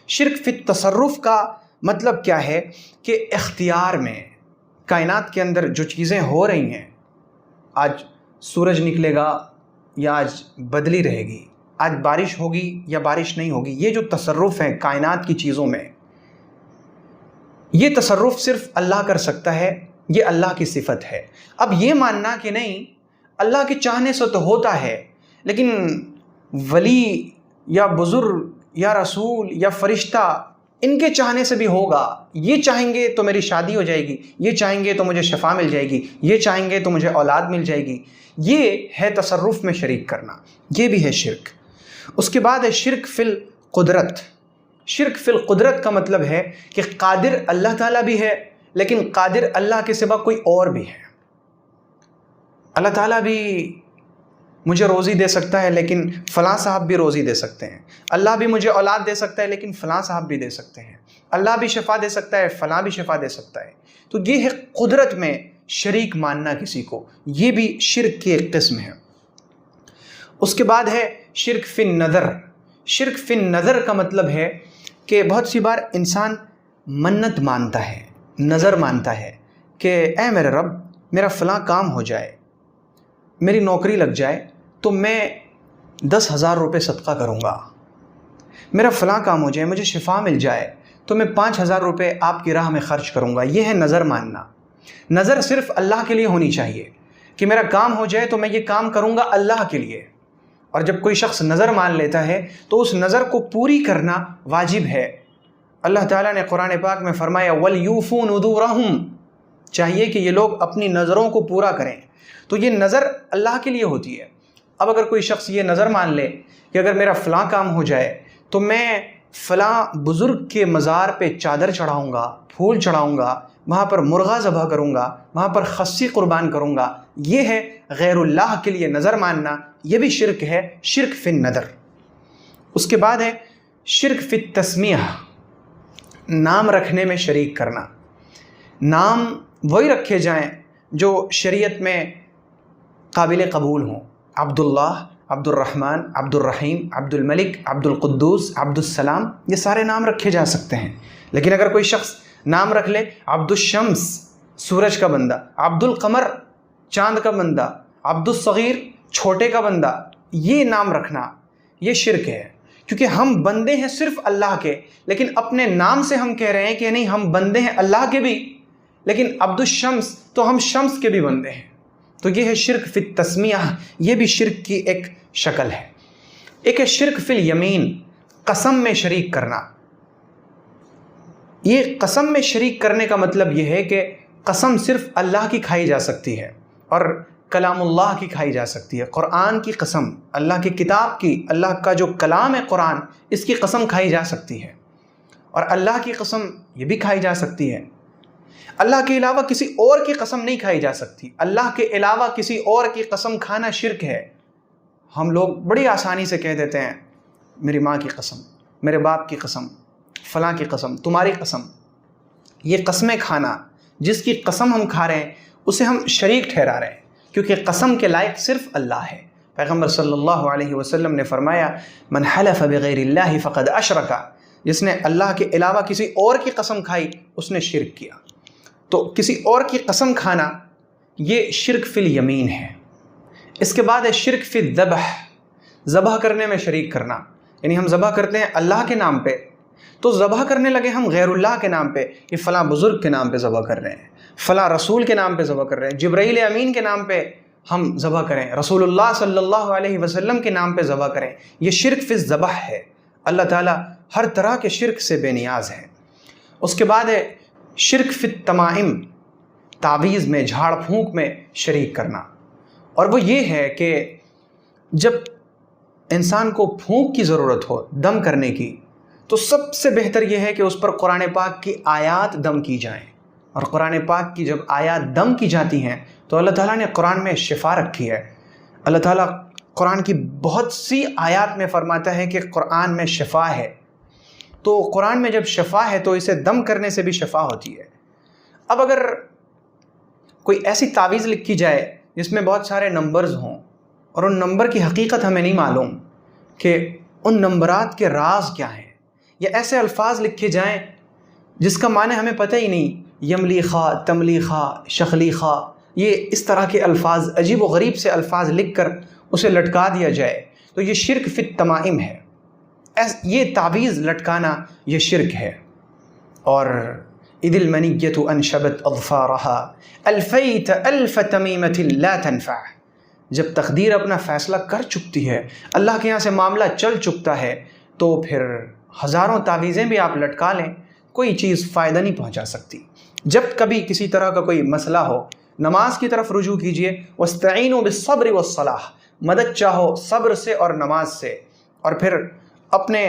Speaker 2: شرک فی التصرف کا مطلب کیا ہے کہ اختیار میں کائنات کے اندر جو چیزیں ہو رہی ہیں، آج سورج نکلے گا یا آج بدلی رہے گی، آج بارش ہوگی یا بارش نہیں ہوگی، یہ جو تصرف ہے کائنات کی چیزوں میں، یہ تصرف صرف اللہ کر سکتا ہے، یہ اللہ کی صفت ہے۔ اب یہ ماننا کہ نہیں اللہ کے چاہنے سے تو ہوتا ہے لیکن ولی یا بزرگ یا رسول یا فرشتہ ان کے چاہنے سے بھی ہوگا، یہ چاہیں گے تو میری شادی ہو جائے گی، یہ چاہیں گے تو مجھے شفا مل جائے گی، یہ چاہیں گے تو مجھے اولاد مل جائے گی، یہ ہے تصرف میں شریک کرنا، یہ بھی ہے شرک۔ اس کے بعد ہے شرک فی القدرت۔ شرک فی القدرت کا مطلب ہے کہ قادر اللہ تعالیٰ بھی ہے لیکن قادر اللہ کے سوا کوئی اور بھی ہے۔ اللہ تعالیٰ بھی مجھے روزی دے سکتا ہے لیکن فلاں صاحب بھی روزی دے سکتے ہیں، اللہ بھی مجھے اولاد دے سکتا ہے لیکن فلاں صاحب بھی دے سکتے ہیں، اللہ بھی شفا دے سکتا ہے، فلاں بھی شفا دے سکتا ہے۔ تو یہ ہے قدرت میں شریک ماننا کسی کو، یہ بھی شرک کی ایک قسم ہے۔ اس کے بعد ہے شرک فی النظر۔ شرک فی النظر کا مطلب ہے کہ بہت سی بار انسان منت مانتا ہے، نظر مانتا ہے کہ اے میرے رب میرا فلاں کام ہو جائے، میری نوکری لگ جائے تو میں 10,000 روپے صدقہ کروں گا، میرا فلاں کام ہو جائے، مجھے شفا مل جائے تو میں 5,000 روپے آپ کی راہ میں خرچ کروں گا۔ یہ ہے نظر ماننا۔ نظر صرف اللہ کے لیے ہونی چاہیے کہ میرا کام ہو جائے تو میں یہ کام کروں گا اللہ کے لیے۔ اور جب کوئی شخص نظر مان لیتا ہے تو اس نظر کو پوری کرنا واجب ہے۔ اللہ تعالیٰ نے قرآن پاک میں فرمایا وَلْيُوفُوا نُذُورَهُمْ، چاہیے کہ یہ لوگ اپنی نظروں کو پورا کریں۔ تو یہ نظر اللہ کے لیے ہوتی ہے۔ اب اگر کوئی شخص یہ نظر مان لے کہ اگر میرا فلاں کام ہو جائے تو میں فلاں بزرگ کے مزار پہ چادر چڑھاؤں گا، پھول چڑھاؤں گا، وہاں پر مرغا ذبح کروں گا، وہاں پر خصی قربان کروں گا، یہ ہے غیر اللہ کے لیے نظر ماننا، یہ بھی شرک ہے، شرک فی النظر۔ اس کے بعد ہے شرک فی التسمیہ، نام رکھنے میں شریک کرنا۔ نام وہی رکھے جائیں جو شریعت میں قابل قبول ہوں، عبداللہ، عبد الرحمن، عبد الرحیم، عبد الملک، عبد القدوس، عبد السلام، یہ سارے نام رکھے جا سکتے ہیں۔ لیکن اگر کوئی شخص نام رکھ لے عبد الشمس، سورج کا بندہ، عبد القمر، چاند کا بندہ، عبد الصغیر، چھوٹے کا بندہ، یہ نام رکھنا یہ شرک ہے، کیونکہ ہم بندے ہیں صرف اللہ کے، لیکن اپنے نام سے ہم کہہ رہے ہیں کہ نہیں ہم بندے ہیں اللہ کے بھی، لیکن عبد الشمس تو ہم شمس کے بھی بندے ہیں۔ تو یہ ہے شرک فی التسمیہ، یہ بھی شرک کی ایک شکل ہے۔ ایک ہے شرک فی الیمین، قسم میں شریک کرنا، یہ قسم میں شریک کرنے کا مطلب یہ ہے کہ قسم صرف اللہ کی کھائی جا سکتی ہے اور کلام اللہ کی کھائی جا سکتی ہے۔ قرآن کی قسم، اللہ کی کتاب کی، اللہ کا جو کلام ہے قرآن، اس کی قسم کھائی جا سکتی ہے، اور اللہ کی قسم یہ بھی کھائی جا سکتی ہے۔ اللہ کے علاوہ کسی اور کی قسم نہیں کھائی جا سکتی۔ اللہ کے علاوہ کسی اور کی قسم کھانا شرک ہے۔ ہم لوگ بڑی آسانی سے کہہ دیتے ہیں میری ماں کی قسم، میرے باپ کی قسم، فلاں کی قسم، تمہاری قسم۔ یہ قسمیں کھانا، جس کی قسم ہم کھا رہے ہیں اسے ہم شریک ٹھہرا رہے ہیں، کیونکہ قسم کے لائق صرف اللہ ہے۔ پیغمبر صلی اللہ علیہ وسلم نے فرمایا من حلف بغیر اللہ فقد اشرک، جس نے اللہ کے علاوہ کسی اور کی قسم کھائی اس نے شرک کیا۔ تو کسی اور کی قسم کھانا یہ شرک فی الیمین ہے۔ اس کے بعد ہے شرک فی الذبح، ذبح کرنے میں شریک کرنا، یعنی ہم ذبح کرتے ہیں اللہ کے نام پہ، تو ذبح کرنے لگے ہم غیر اللہ کے نام پہ، یہ فلاں بزرگ کے نام پہ ذبح کر رہے ہیں، فلاں رسول کے نام پہ ذبح کر رہے ہیں، جبرائیل امین کے نام پہ ہم ذبح کریں، رسول اللہ صلی اللہ علیہ وسلم کے نام پہ ذبح کریں، یہ شرک فی الذبح ہے۔ اللہ تعالیٰ ہر طرح کے شرک سے بے نیاز ہے۔ اس کے بعد ہے شرک فی التمائم، تعویذ میں، جھاڑ پھونک میں شریک کرنا، اور وہ یہ ہے کہ جب انسان کو پھونک کی ضرورت ہو دم کرنے کی، تو سب سے بہتر یہ ہے کہ اس پر قرآن پاک کی آیات دم کی جائیں، اور قرآن پاک کی جب آیات دم کی جاتی ہیں تو اللہ تعالیٰ نے قرآن میں شفا رکھی ہے۔ اللہ تعالیٰ قرآن کی بہت سی آیات میں فرماتا ہے کہ قرآن میں شفا ہے، تو قرآن میں جب شفا ہے تو اسے دم کرنے سے بھی شفا ہوتی ہے۔ اب اگر کوئی ایسی تعویذ لکھی جائے جس میں بہت سارے نمبرز ہوں اور ان نمبر کی حقیقت ہمیں نہیں معلوم کہ ان نمبرات کے راز کیا ہیں، یا ایسے الفاظ لکھے جائیں جس کا معنی ہمیں پتہ ہی نہیں، یملیخا، تملیخا، شخلیخا، یہ اس طرح کے الفاظ، عجیب و غریب سے الفاظ لکھ کر اسے لٹکا دیا جائے، تو یہ شرک فی التمائم ہے۔ یہ تعویذ لٹکانا یہ شرک ہے۔ اور اذ المنیۃ انشبت اظفارها الفیت الف تمیمۃ لا تنفع، جب تقدیر اپنا فیصلہ کر چکتی ہے، اللہ کے یہاں سے معاملہ چل چکتا ہے، تو پھر ہزاروں تعویذیں بھی آپ لٹکا لیں، کوئی چیز فائدہ نہیں پہنچا سکتی۔ جب کبھی کسی طرح کا کوئی مسئلہ ہو، نماز کی طرف رجوع کیجئے، واستعینوا بالصبر والصلاۃ، مدد چاہو صبر سے اور نماز سے، اور پھر اپنے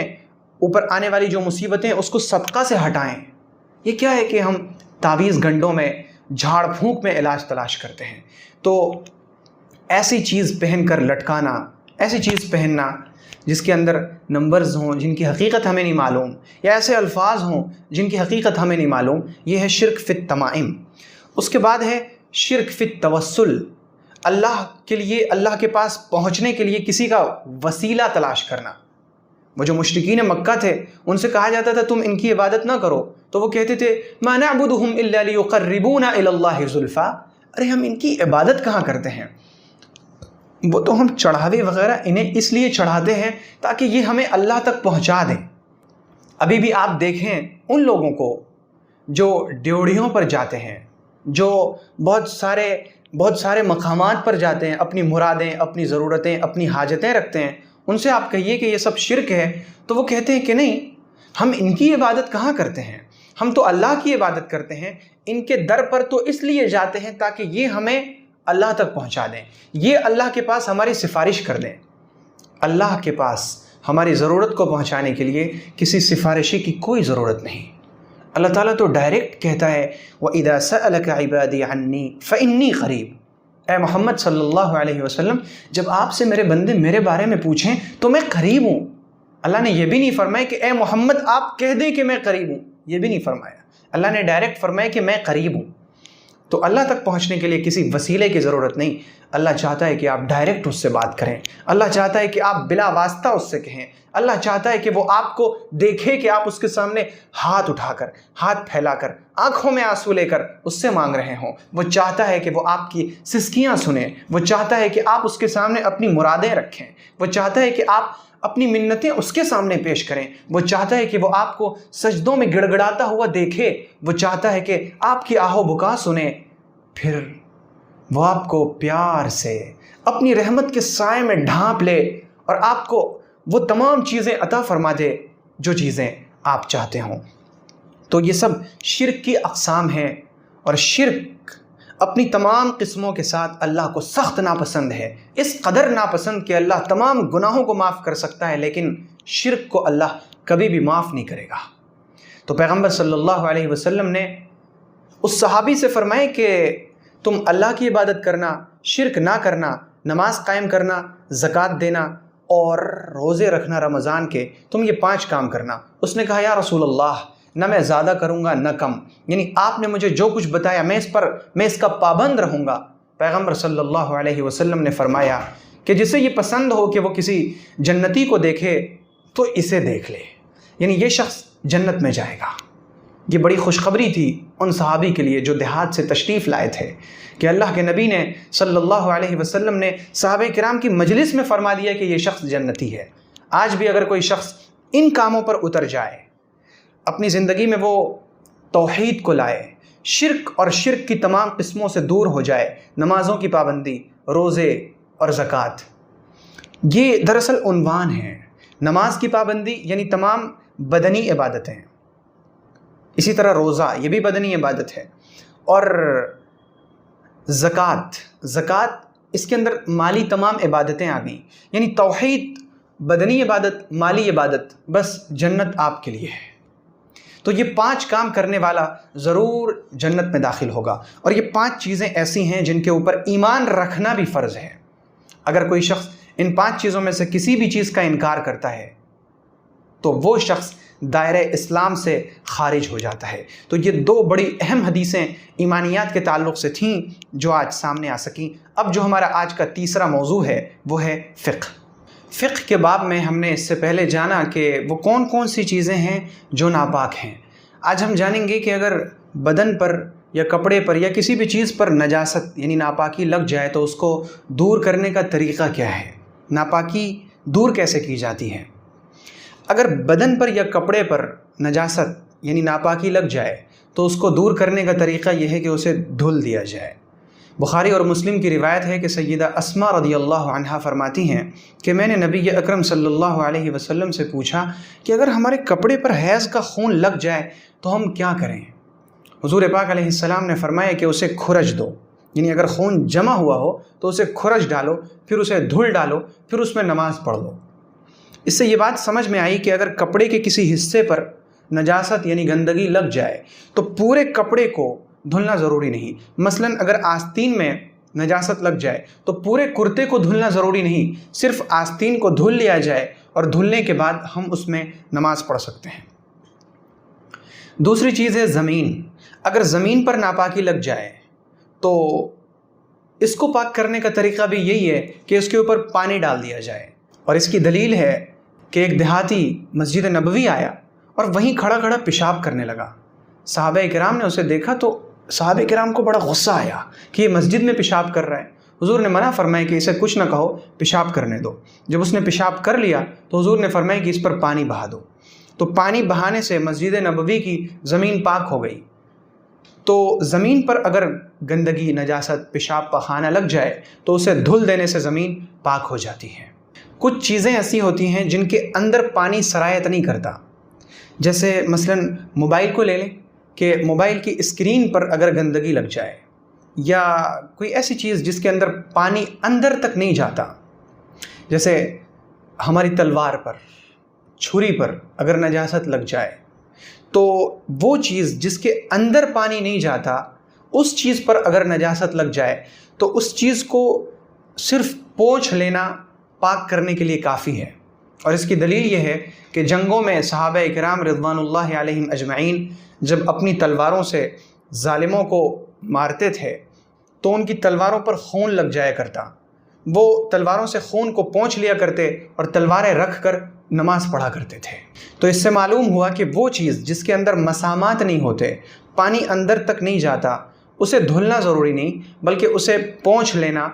Speaker 2: اوپر آنے والی جو مصیبتیں اس کو صدقہ سے ہٹائیں۔ یہ کیا ہے کہ ہم تعویذ گنڈوں میں، جھاڑ پھونک میں علاج تلاش کرتے ہیں، تو ایسی چیز پہن کر لٹکانا، ایسی چیز پہننا جس کے اندر نمبرز ہوں جن کی حقیقت ہمیں نہیں معلوم، یا ایسے الفاظ ہوں جن کی حقیقت ہمیں نہیں معلوم، یہ ہے شرک فی التمائم۔ اس کے بعد ہے شرک فی التوسل، اللہ کے لیے، اللہ کے پاس پہنچنے کے لیے کسی کا وسیلہ تلاش کرنا۔ وہ جو مشرکین مکہ تھے ان سے کہا جاتا تھا تم ان کی عبادت نہ کرو، تو وہ کہتے تھے ما نعبدهم الا ليقربونا الى الله زلفا، ارے ہم ان کی عبادت کہاں کرتے ہیں، وہ تو ہم چڑھاوے وغیرہ انہیں اس لیے چڑھاتے ہیں تاکہ یہ ہمیں اللہ تک پہنچا دیں۔ ابھی بھی آپ دیکھیں ان لوگوں کو جو ڈیوڑیوں پر جاتے ہیں، جو بہت سارے مقامات پر جاتے ہیں، اپنی مرادیں، اپنی ضرورتیں، اپنی حاجتیں رکھتے ہیں، ان سے آپ کہیے کہ یہ سب شرک ہے تو وہ کہتے ہیں کہ نہیں، ہم ان کی عبادت کہاں کرتے ہیں، ہم تو اللہ کی عبادت کرتے ہیں، ان کے در پر تو اس لیے جاتے ہیں تاکہ یہ ہمیں اللہ تک پہنچا دیں، یہ اللہ کے پاس ہماری سفارش کر دیں۔ اللہ کے پاس ہماری ضرورت کو پہنچانے کے لیے کسی سفارشی کی کوئی ضرورت نہیں۔ اللہ تعالیٰ تو ڈائریکٹ کہتا ہے وَإِذَا سَأَلَكَ عِبَادِي عَنِّي فَإِنِّي قَرِيب، اے محمد صلی اللہ علیہ وسلم جب آپ سے میرے بندے میرے بارے میں پوچھیں تو میں قریب ہوں۔ اللہ نے یہ بھی نہیں فرمایا کہ اے محمد آپ کہہ دیں کہ میں قریب ہوں، یہ بھی نہیں فرمایا، اللہ نے ڈائریکٹ فرمایا کہ میں قریب ہوں۔ تو اللہ تک پہنچنے کے لیے کسی وسیلے کی ضرورت نہیں، اللہ چاہتا ہے کہ آپ ڈائریکٹ اس سے بات کریں، اللہ چاہتا ہے کہ آپ بلا واسطہ اس سے کہیں، اللہ چاہتا ہے کہ وہ آپ کو دیکھے کہ آپ اس کے سامنے ہاتھ اٹھا کر، ہاتھ پھیلا کر، آنکھوں میں آنسو لے کر اس سے مانگ رہے ہوں، وہ چاہتا ہے کہ وہ آپ کی سسکیاں سنیں، وہ چاہتا ہے کہ آپ اس کے سامنے اپنی مرادیں رکھیں، وہ چاہتا ہے کہ آپ اپنی منتیں اس کے سامنے پیش کریں، وہ چاہتا ہے کہ وہ آپ کو سجدوں میں گڑ گڑاتا ہوا دیکھے، وہ چاہتا ہے کہ آپ کی آہ و بکا سنے، پھر وہ آپ کو پیار سے اپنی رحمت کے سائے میں ڈھانپ لے اور آپ کو وہ تمام چیزیں عطا فرما دے جو چیزیں آپ چاہتے ہوں۔ تو یہ سب شرک کی اقسام ہیں، اور شرک اپنی تمام قسموں کے ساتھ اللہ کو سخت ناپسند ہے، اس قدر ناپسند کہ اللہ تمام گناہوں کو معاف کر سکتا ہے لیکن شرک کو اللہ کبھی بھی معاف نہیں کرے گا۔ تو پیغمبر صلی اللہ علیہ وسلم نے اس صحابی سے فرمائے کہ تم اللہ کی عبادت کرنا، شرک نہ کرنا، نماز قائم کرنا، زکوٰۃ دینا اور روزے رکھنا رمضان کے، تم یہ 5 کام کرنا۔ اس نے کہا یا رسول اللہ، نہ میں زیادہ کروں گا نہ کم، یعنی آپ نے مجھے جو کچھ بتایا میں اس کا پابند رہوں گا۔ پیغمبر صلی اللہ علیہ وسلم نے فرمایا کہ جسے یہ پسند ہو کہ وہ کسی جنتی کو دیکھے تو اسے دیکھ لے، یعنی یہ شخص جنت میں جائے گا۔ یہ بڑی خوشخبری تھی ان صحابی کے لیے جو دیہات سے تشریف لائے تھے کہ اللہ کے نبی نے صلی اللہ علیہ وسلم نے صحابہ کرام کی مجلس میں فرما دیا کہ یہ شخص جنتی ہے۔ آج بھی اگر کوئی شخص ان کاموں پر اتر جائے، اپنی زندگی میں وہ توحید کو لائے، شرک اور شرک کی تمام قسموں سے دور ہو جائے، نمازوں کی پابندی، روزے اور زکوٰۃ، یہ دراصل عنوان ہے۔ نماز کی پابندی یعنی تمام بدنی عبادتیں، اسی طرح روزہ یہ بھی بدنی عبادت ہے، اور زکوٰۃ اس کے اندر مالی تمام عبادتیں آ گئیں، یعنی توحید، بدنی عبادت، مالی عبادت، بس جنت آپ کے لیے ہے۔ تو یہ 5 کام کرنے والا ضرور جنت میں داخل ہوگا، اور یہ 5 چیزیں ایسی ہیں جن کے اوپر ایمان رکھنا بھی فرض ہے۔ اگر کوئی شخص ان 5 چیزوں میں سے کسی بھی چیز کا انکار کرتا ہے تو وہ شخص دائرہ اسلام سے خارج ہو جاتا ہے۔ تو یہ 2 بڑی اہم حدیثیں ایمانیات کے تعلق سے تھیں جو آج سامنے آ سکیں۔ اب جو ہمارا آج کا تیسرا موضوع ہے وہ ہے فقہ۔ فقہ کے باب میں ہم نے اس سے پہلے جانا کہ وہ کون کون سی چیزیں ہیں جو ناپاک ہیں۔ آج ہم جانیں گے کہ اگر بدن پر یا کپڑے پر یا کسی بھی چیز پر نجاست یعنی ناپاکی لگ جائے تو اس کو دور کرنے کا طریقہ کیا ہے، ناپاکی دور کیسے کی جاتی ہے۔ اگر بدن پر یا کپڑے پر نجاست یعنی ناپاکی لگ جائے تو اس کو دور کرنے کا طریقہ یہ ہے کہ اسے دھل دیا جائے۔ بخاری اور مسلم کی روایت ہے کہ سیدہ اسماء رضی اللہ عنہا فرماتی ہیں کہ میں نے نبی اکرم صلی اللہ علیہ وسلم سے پوچھا کہ اگر ہمارے کپڑے پر حیض کا خون لگ جائے تو ہم کیا کریں؟ حضور پاک علیہ السلام نے فرمایا کہ اسے کھرچ دو، یعنی اگر خون جمع ہوا ہو تو اسے کھرچ ڈالو، پھر اسے دھل ڈالو، پھر اس میں نماز پڑھ لو۔ اس سے یہ بات سمجھ میں آئی کہ اگر کپڑے کے کسی حصے پر نجاست یعنی گندگی لگ جائے تو پورے کپڑے کو دھلنا ضروری نہیں۔ مثلا اگر آستین میں نجاست لگ جائے تو پورے کرتے کو دھلنا ضروری نہیں، صرف آستین کو دھل لیا جائے اور دھلنے کے بعد ہم اس میں نماز پڑھ سکتے ہیں۔ دوسری چیز ہے زمین۔ اگر زمین پر ناپاکی لگ جائے تو اس کو پاک کرنے کا طریقہ بھی یہی ہے کہ اس کے اوپر پانی ڈال دیا جائے، اور اس کی دلیل ہے کہ ایک دیہاتی مسجد نبوی آیا اور وہیں کھڑا کھڑا پیشاب کرنے لگا۔ صحابہ کرام نے اسے دیکھا تو صحابہ کرام کو بڑا غصہ آیا کہ یہ مسجد میں پیشاب کر رہا ہے۔ حضور نے منع فرمایا کہ اسے کچھ نہ کہو، پیشاب کرنے دو۔ جب اس نے پیشاب کر لیا تو حضور نے فرمایا کہ اس پر پانی بہا دو۔ تو پانی بہانے سے مسجد نبوی کی زمین پاک ہو گئی۔ تو زمین پر اگر گندگی، نجاست، پیشاب پخانہ لگ جائے تو اسے دھل دینے سے زمین پاک ہو جاتی ہے۔ کچھ چیزیں ایسی ہوتی ہیں جن کے اندر پانی سرایت نہیں کرتا، جیسے مثلا موبائل کو لے لیں کہ موبائل کی اسکرین پر اگر گندگی لگ جائے، یا کوئی ایسی چیز جس کے اندر پانی اندر تک نہیں جاتا، جیسے ہماری تلوار پر، چھری پر اگر نجاست لگ جائے تو وہ چیز جس کے اندر پانی نہیں جاتا، اس چیز پر اگر نجاست لگ جائے تو اس چیز کو صرف پوچھ لینا پاک کرنے کے لیے کافی ہے۔ اور اس کی دلیل یہ ہے کہ جنگوں میں صحابہ کرام رضوان اللہ علیہم اجمعین جب اپنی تلواروں سے ظالموں کو مارتے تھے تو ان کی تلواروں پر خون لگ جایا کرتا، وہ تلواروں سے خون کو پونچھ لیا کرتے اور تلواریں رکھ کر نماز پڑھا کرتے تھے۔ تو اس سے معلوم ہوا کہ وہ چیز جس کے اندر مسامات نہیں ہوتے، پانی اندر تک نہیں جاتا، اسے دھلنا ضروری نہیں بلکہ اسے پونچھ لینا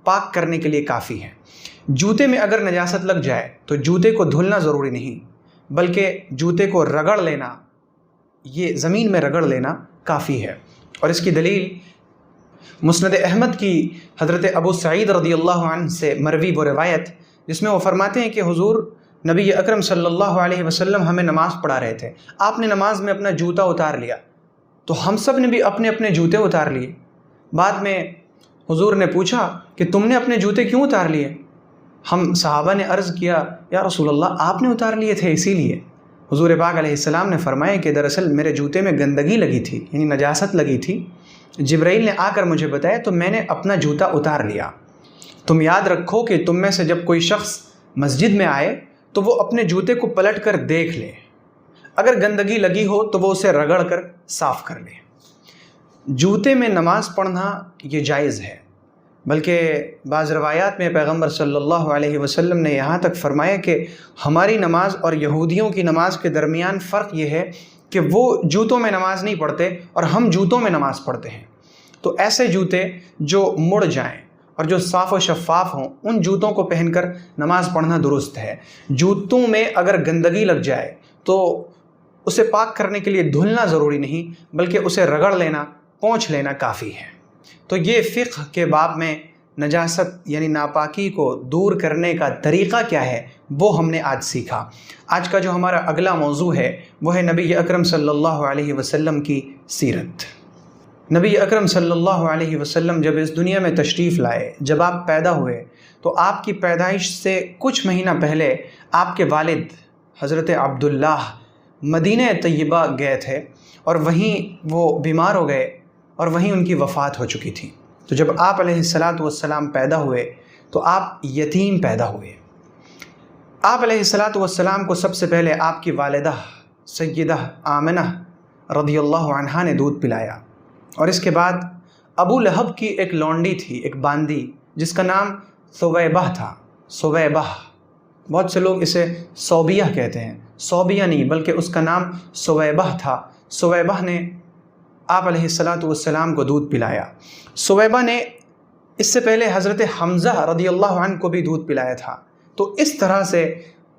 Speaker 2: پاک کرنے کے لیے کافی ہے۔ جوتے میں اگر نجاست لگ جائے تو جوتے کو دھلنا ضروری نہیں بلکہ جوتے کو رگڑ لینا، یہ زمین میں رگڑ لینا کافی ہے۔ اور اس کی دلیل مسند احمد کی حضرت ابو سعید رضی اللہ عنہ سے مروی وہ روایت جس میں وہ فرماتے ہیں کہ حضور نبی اکرم صلی اللہ علیہ وسلم ہمیں نماز پڑھا رہے تھے، آپ نے نماز میں اپنا جوتا اتار لیا تو ہم سب نے بھی اپنے اپنے جوتے اتار لیے۔ بعد میں حضور نے پوچھا کہ تم نے اپنے جوتے کیوں اتار لیے؟ ہم صحابہ نے عرض کیا یا رسول اللہ آپ نے اتار لیے تھے اسی لیے۔ حضور پاک علیہ السلام نے فرمایا کہ دراصل میرے جوتے میں گندگی لگی تھی، یعنی نجاست لگی تھی، جبرائیل نے آ کر مجھے بتایا تو میں نے اپنا جوتا اتار لیا۔ تم یاد رکھو کہ تم میں سے جب کوئی شخص مسجد میں آئے تو وہ اپنے جوتے کو پلٹ کر دیکھ لے، اگر گندگی لگی ہو تو وہ اسے رگڑ کر صاف کر لے۔ جوتے میں نماز پڑھنا یہ جائز ہے، بلکہ بعض روایات میں پیغمبر صلی اللہ علیہ وسلم نے یہاں تک فرمایا کہ ہماری نماز اور یہودیوں کی نماز کے درمیان فرق یہ ہے کہ وہ جوتوں میں نماز نہیں پڑھتے اور ہم جوتوں میں نماز پڑھتے ہیں۔ تو ایسے جوتے جو مڑ جائیں اور جو صاف و شفاف ہوں، ان جوتوں کو پہن کر نماز پڑھنا درست ہے۔ جوتوں میں اگر گندگی لگ جائے تو اسے پاک کرنے کے لیے دھلنا ضروری نہیں، بلکہ اسے رگڑ لینا، پونچھ لینا کافی ہے۔ تو یہ فقہ کے باب میں نجاست یعنی ناپاکی کو دور کرنے کا طریقہ کیا ہے وہ ہم نے آج سیکھا۔ آج کا جو ہمارا اگلا موضوع ہے وہ ہے نبی اکرم صلی اللہ علیہ وسلم کی سیرت۔ نبی اکرم صلی اللہ علیہ وسلم جب اس دنیا میں تشریف لائے، جب آپ پیدا ہوئے تو آپ کی پیدائش سے کچھ مہینہ پہلے آپ کے والد حضرت عبداللہ مدینہ طیبہ گئے تھے اور وہیں وہ بیمار ہو گئے اور وہیں ان کی وفات ہو چکی تھی۔ تو جب آپ علیہ السلام پیدا ہوئے تو آپ یتیم پیدا ہوئے۔ آپ علیہ السلام کو سب سے پہلے آپ کی والدہ سیدہ آمنہ رضی اللہ عنہا نے دودھ پلایا، اور اس کے بعد ابو لہب کی ایک لونڈی تھی، ایک باندی، جس کا نام ثویبہ تھا۔ ثویبہ، بہت سے لوگ اسے صوبیہ کہتے ہیں، صوبیہ نہیں بلکہ اس کا نام ثویبہ تھا۔ ثویبہ نے آپ علیہ السلام کو دودھ پلایا۔ ثویبہ نے اس سے پہلے حضرت حمزہ رضی اللہ عنہ کو بھی دودھ پلایا تھا۔ تو اس طرح سے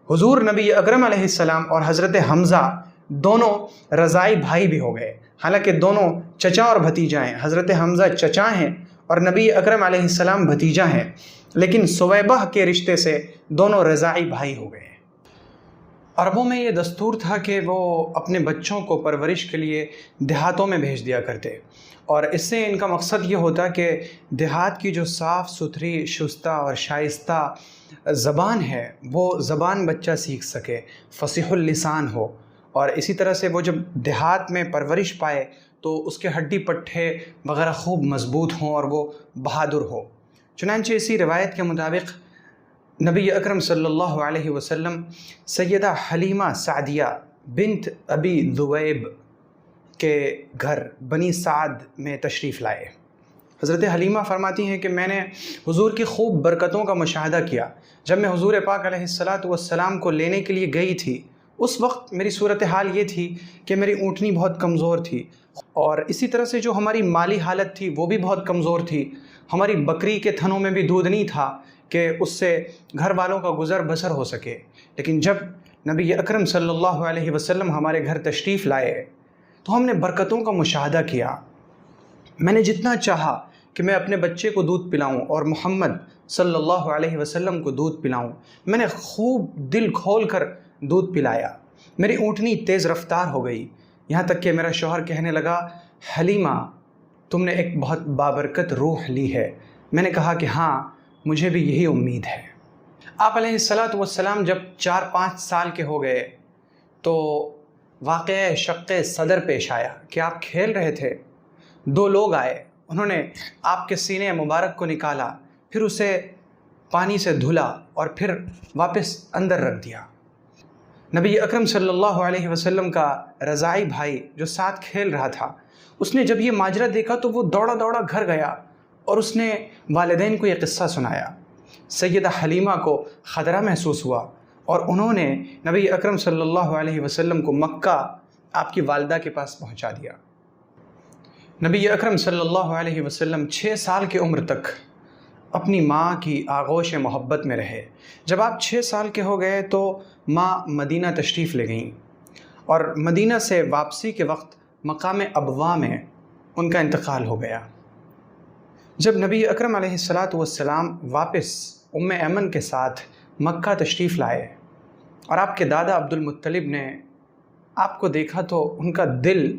Speaker 2: حضور نبی اکرم علیہ السلام اور حضرت حمزہ دونوں رضاعی بھائی بھی ہو گئے، حالانکہ دونوں چچا اور بھتیجا ہیں۔ حضرت حمزہ چچا ہیں اور نبی اکرم علیہ السلام بھتیجا ہیں، لیکن ثویبہ کے رشتے سے دونوں رضاعی بھائی ہو گئے۔ عربوں میں یہ دستور تھا کہ وہ اپنے بچوں کو پرورش کے لیے دیہاتوں میں بھیج دیا کرتے، اور اس سے ان کا مقصد یہ ہوتا کہ دیہات کی جو صاف ستھری، شستہ اور شائستہ زبان ہے وہ زبان بچہ سیکھ سکے، فصیح اللسان ہو، اور اسی طرح سے وہ جب دیہات میں پرورش پائے تو اس کے ہڈی پٹھے وغیرہ خوب مضبوط ہوں اور وہ بہادر ہو۔ چنانچہ اسی روایت کے مطابق نبی اکرم صلی اللہ علیہ وسلم سیدہ حلیمہ سعدیہ بنت ابی ذؤیب کے گھر بنی سعد میں تشریف لائے۔ حضرت حلیمہ فرماتی ہیں کہ میں نے حضور کی خوب برکتوں کا مشاہدہ کیا۔ جب میں حضور پاک علیہ السلام کو لینے کے لیے گئی تھی، اس وقت میری صورتحال یہ تھی کہ میری اونٹنی بہت کمزور تھی، اور اسی طرح سے جو ہماری مالی حالت تھی وہ بھی بہت کمزور تھی۔ ہماری بکری کے تھنوں میں بھی دودھ نہیں تھا کہ اس سے گھر والوں کا گزر بسر ہو سکے۔ لیکن جب نبی اکرم صلی اللہ علیہ وسلم ہمارے گھر تشریف لائے تو ہم نے برکتوں کا مشاہدہ کیا۔ میں نے جتنا چاہا کہ میں اپنے بچے کو دودھ پلاؤں اور محمد صلی اللہ علیہ وسلم کو دودھ پلاؤں۔ میں نے خوب دل کھول کر دودھ پلایا۔ میری اونٹنی تیز رفتار ہو گئی، یہاں تک کہ میرا شوہر کہنے لگا، حلیمہ تم نے ایک بہت بابرکت روح لی ہے۔ میں نے کہا کہ ہاں، مجھے بھی یہی امید ہے۔ آپ علیہ السلام جب 4-5 سال کے ہو گئے تو واقعہ شق صدر پیش آیا کہ آپ کھیل رہے تھے، 2 لوگ آئے، انہوں نے آپ کے سینے مبارک کو نکالا، پھر اسے پانی سے دھلا اور پھر واپس اندر رکھ دیا۔ نبی اکرم صلی اللہ علیہ وسلم کا رضاعی بھائی جو ساتھ کھیل رہا تھا، اس نے جب یہ ماجرا دیکھا تو وہ دوڑا دوڑا گھر گیا اور اس نے والدین کو یہ قصہ سنایا۔ سیدہ حلیمہ کو خطرہ محسوس ہوا اور انہوں نے نبی اکرم صلی اللہ علیہ وسلم کو مکہ آپ کی والدہ کے پاس پہنچا دیا۔ نبی اکرم صلی اللہ علیہ وسلم 6 سال کی عمر تک اپنی ماں کی آغوش محبت میں رہے۔ جب آپ 6 سال کے ہو گئے تو ماں مدینہ تشریف لے گئیں، اور مدینہ سے واپسی کے وقت مقام ابوا میں ان کا انتقال ہو گیا۔ جب نبی اکرم علیہ السلام واپس ایمن کے ساتھ مکہ تشریف لائے اور آپ کے دادا عبد المطلب نے آپ کو دیکھا تو ان کا دل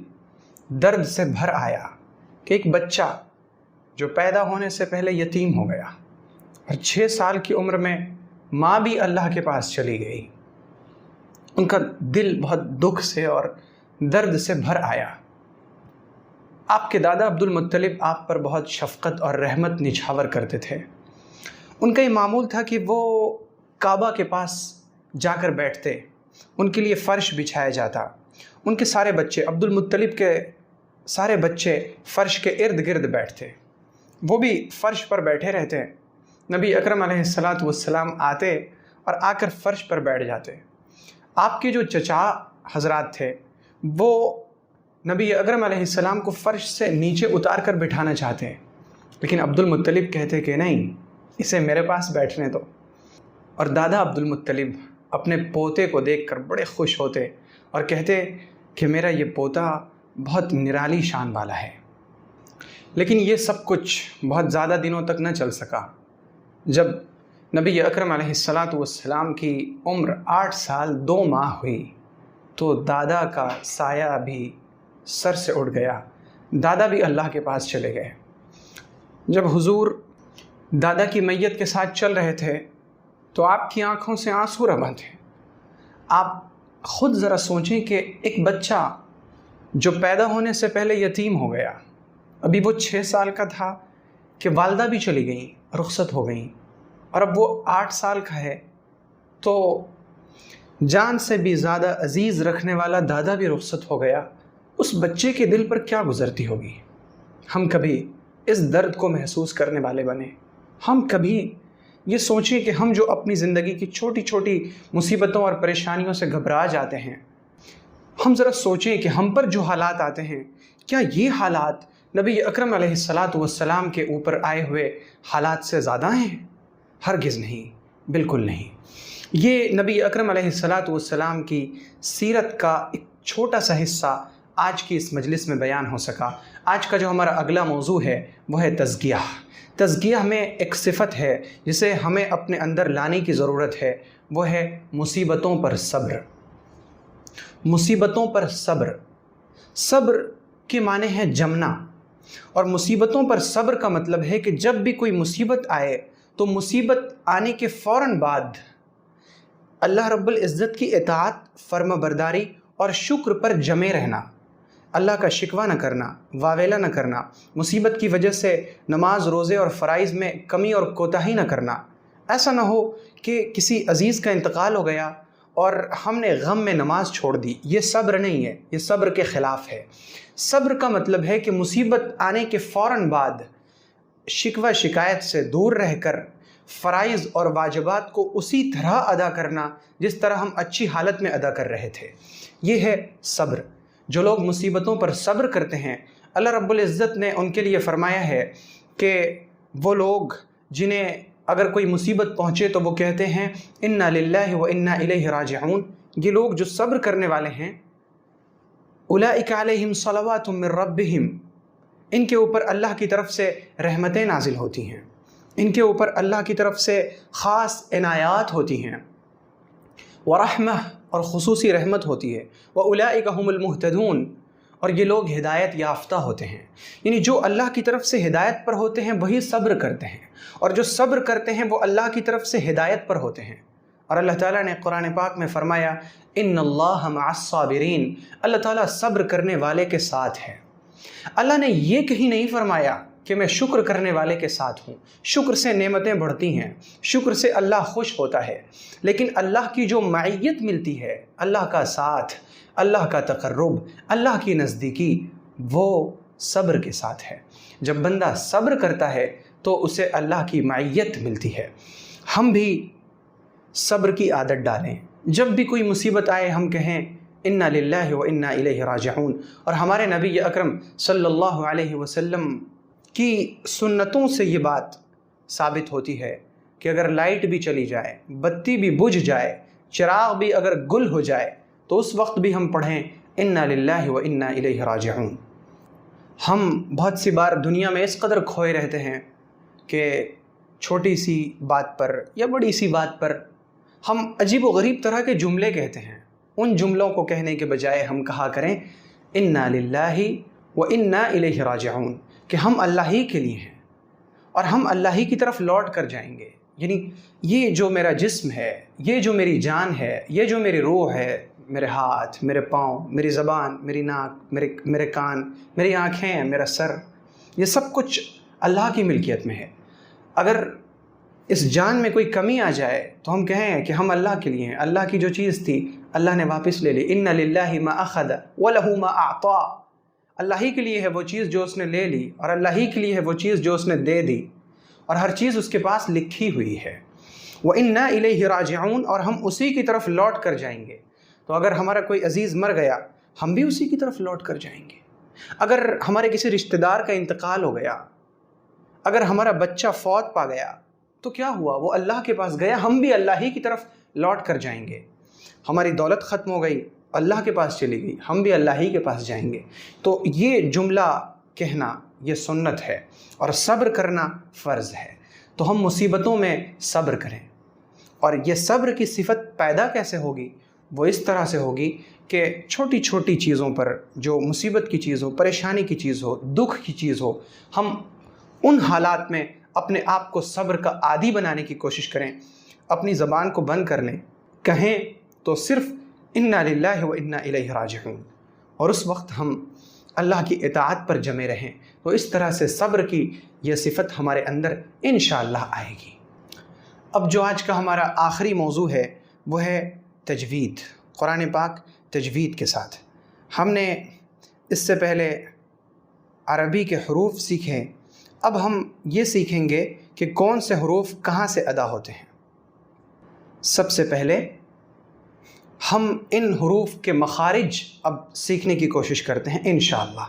Speaker 2: درد سے بھر آیا کہ ایک بچہ جو پیدا ہونے سے پہلے یتیم ہو گیا اور 6 سال کی عمر میں ماں بھی اللہ کے پاس چلی گئی، ان کا دل بہت دکھ سے اور درد سے بھر آیا۔ آپ کے دادا عبد المطلب آپ پر بہت شفقت اور رحمت نچھاور کرتے تھے۔ ان کا یہ معمول تھا کہ وہ کعبہ کے پاس جا کر بیٹھتے، ان کے لیے فرش بچھایا جاتا، ان کے سارے بچے، عبد المطلب کے سارے بچے فرش کے ارد گرد بیٹھتے، وہ بھی فرش پر بیٹھے رہتے۔ نبی اکرم علیہ السلام آتے اور آ کر فرش پر بیٹھ جاتے۔ آپ کے جو چچا حضرات تھے وہ نبی اکرم علیہ السلام کو فرش سے نیچے اتار کر بٹھانا چاہتے، لیکن عبد المطلب کہتے کہ نہیں، اسے میرے پاس بیٹھنے دو۔ اور دادا عبد المطلب اپنے پوتے کو دیکھ کر بڑے خوش ہوتے اور کہتے کہ میرا یہ پوتا بہت نرالی شان والا ہے۔ لیکن یہ سب کچھ بہت زیادہ دنوں تک نہ چل سکا۔ جب نبی اکرم علیہ السلام کی عمر 8 سال 2 ماہ ہوئی تو دادا کا سایہ بھی سر سے اٹھ گیا، دادا بھی اللہ کے پاس چلے گئے۔ جب حضور دادا کی میت کے ساتھ چل رہے تھے تو آپ کی آنکھوں سے آنسو رواں تھے۔ آپ خود ذرا سوچیں کہ ایک بچہ جو پیدا ہونے سے پہلے یتیم ہو گیا، ابھی وہ 6 سال کا تھا کہ والدہ بھی چلی گئیں، رخصت ہو گئیں، اور اب وہ 8 سال کا ہے تو جان سے بھی زیادہ عزیز رکھنے والا دادا بھی رخصت ہو گیا۔ اس بچے کے دل پر کیا گزرتی ہوگی؟ ہم کبھی اس درد کو محسوس کرنے والے بنے؟ ہم کبھی یہ سوچیں کہ ہم جو اپنی زندگی کی چھوٹی چھوٹی مصیبتوں اور پریشانیوں سے گھبرا جاتے ہیں، ہم ذرا سوچیں کہ ہم پر جو حالات آتے ہیں، کیا یہ حالات نبی اکرم علیہ السلام کے اوپر آئے ہوئے حالات سے زیادہ ہیں؟ ہرگز نہیں، بالکل نہیں۔ یہ نبی اکرم علیہ السلام کی سیرت کا ایک چھوٹا سا حصہ آج کی اس مجلس میں بیان ہو سکا۔ آج کا جو ہمارا اگلا موضوع ہے وہ ہے تزکیہ۔ تزکیہ میں ایک صفت ہے جسے ہمیں اپنے اندر لانے کی ضرورت ہے، وہ ہے مصیبتوں پر صبر۔ مصیبتوں پر صبر، صبر کے معنی ہے جمنا، اور مصیبتوں پر صبر کا مطلب ہے کہ جب بھی کوئی مصیبت آئے تو مصیبت آنے کے فوراً بعد اللہ رب العزت کی اطاعت، فرما برداری اور شکر پر جمے رہنا، اللہ کا شکوہ نہ کرنا، واویلا نہ کرنا، مصیبت کی وجہ سے نماز، روزے اور فرائض میں کمی اور کوتاہی نہ کرنا۔ ایسا نہ ہو کہ کسی عزیز کا انتقال ہو گیا اور ہم نے غم میں نماز چھوڑ دی، یہ صبر نہیں ہے، یہ صبر کے خلاف ہے۔ صبر کا مطلب ہے کہ مصیبت آنے کے فوراً بعد شکوہ شکایت سے دور رہ کر فرائض اور واجبات کو اسی طرح ادا کرنا جس طرح ہم اچھی حالت میں ادا کر رہے تھے، یہ ہے صبر۔ جو لوگ مصیبتوں پر صبر کرتے ہیں، اللہ رب العزت نے ان کے لیے فرمایا ہے کہ وہ لوگ جنہیں اگر کوئی مصیبت پہنچے تو وہ کہتے ہیں انا للہ و انا الیہ راجعون، یہ لوگ جو صبر کرنے والے ہیں، اولئک علیہم صلوات من ربہم، ان کے اوپر اللہ کی طرف سے رحمتیں نازل ہوتی ہیں، ان کے اوپر اللہ کی طرف سے خاص عنایات ہوتی ہیں، ورحمہ، اور خصوصی رحمت ہوتی ہے، وَأُولَئِكَ هُمُ الْمُهْتَدُونَ، اور یہ لوگ ہدایت یافتہ ہوتے ہیں۔ یعنی جو اللہ کی طرف سے ہدایت پر ہوتے ہیں وہی صبر کرتے ہیں، اور جو صبر کرتے ہیں وہ اللہ کی طرف سے ہدایت پر ہوتے ہیں۔ اور اللہ تعالیٰ نے قرآن پاک میں فرمایا ان اللہ مع الصابرین، اللہ تعالیٰ صبر کرنے والے کے ساتھ ہے۔ اللہ نے یہ کہیں نہیں فرمایا کہ میں شکر کرنے والے کے ساتھ ہوں، شکر سے نعمتیں بڑھتی ہیں، شکر سے اللہ خوش ہوتا ہے، لیکن اللہ کی جو معیت ملتی ہے، اللہ کا ساتھ، اللہ کا تقرب، اللہ کی نزدیکی، وہ صبر کے ساتھ ہے۔ جب بندہ صبر کرتا ہے تو اسے اللہ کی معیت ملتی ہے۔ ہم بھی صبر کی عادت ڈالیں، جب بھی کوئی مصیبت آئے ہم کہیں انا للہ و انا الیہ راجعون۔ اور ہمارے نبی اکرم صلی اللہ علیہ وسلم کی سنتوں سے یہ بات ثابت ہوتی ہے کہ اگر لائٹ بھی چلی جائے، بتی بھی بجھ جائے، چراغ بھی اگر گل ہو جائے تو اس وقت بھی ہم پڑھیں انا للہ و انا الیہ راجعون۔ ہم بہت سی بار دنیا میں اس قدر کھوئے رہتے ہیں کہ چھوٹی سی بات پر یا بڑی سی بات پر ہم عجیب و غریب طرح کے جملے کہتے ہیں. ان جملوں کو کہنے کے بجائے ہم کہا کریں انا للہ و انا الیہ راجعون، کہ ہم اللہ ہی کے لیے ہیں اور ہم اللہ ہی کی طرف لوٹ کر جائیں گے. یعنی یہ جو میرا جسم ہے، یہ جو میری جان ہے، یہ جو میری روح ہے، میرے ہاتھ، میرے پاؤں، میری زبان، میری ناک، میرے کان، میری آنکھیں، میرا سر، یہ سب کچھ اللہ کی ملکیت میں ہے. اگر اس جان میں کوئی کمی آ جائے تو ہم کہیں کہ ہم اللہ کے لیے ہیں. اللہ کی جو چیز تھی اللہ نے واپس لے لی. ان للہ ما اخذ ولہ ما اعطا، اللہ ہی کے لیے ہے وہ چیز جو اس نے لے لی اور اللہ ہی کے لیے ہے وہ چیز جو اس نے دے دی، اور ہر چیز اس کے پاس لکھی ہوئی ہے. وَإِنَّا إِلَيْهِ راجعون، اور ہم اسی کی طرف لوٹ کر جائیں گے. تو اگر ہمارا کوئی عزیز مر گیا ہم بھی اسی کی طرف لوٹ کر جائیں گے. اگر ہمارے کسی رشتہ دار کا انتقال ہو گیا، اگر ہمارا بچہ فوت پا گیا تو کیا ہوا؟ وہ اللہ کے پاس گیا، ہم بھی اللہ ہی کی طرف لوٹ کر جائیں گے. ہماری دولت ختم ہو گئی، اللہ کے پاس چلی گئی، ہم بھی اللہ ہی کے پاس جائیں گے. تو یہ جملہ کہنا یہ سنت ہے اور صبر کرنا فرض ہے. تو ہم مصیبتوں میں صبر کریں. اور یہ صبر کی صفت پیدا کیسے ہوگی؟ وہ اس طرح سے ہوگی کہ چھوٹی چھوٹی چیزوں پر، جو مصیبت کی چیز ہو، پریشانی کی چیز ہو، دکھ کی چیز ہو، ہم ان حالات میں اپنے آپ کو صبر کا عادی بنانے کی کوشش کریں. اپنی زبان کو بند کر لیں، کہیں تو صرف انا للہ و انا الیہ راجعون، اور اس وقت ہم اللہ کی اطاعت پر جمے رہیں. تو اس طرح سے صبر کی یہ صفت ہمارے اندر انشاءاللہ آئے گی. اب جو آج کا ہمارا آخری موضوع ہے وہ ہے تجوید. قرآن پاک تجوید کے ساتھ ہم نے اس سے پہلے عربی کے حروف سیکھیں. اب ہم یہ سیکھیں گے کہ کون سے حروف کہاں سے ادا ہوتے ہیں. سب سے پہلے ہم ان حروف کے مخارج اب سیکھنے کی کوشش کرتے ہیں انشاءاللہ.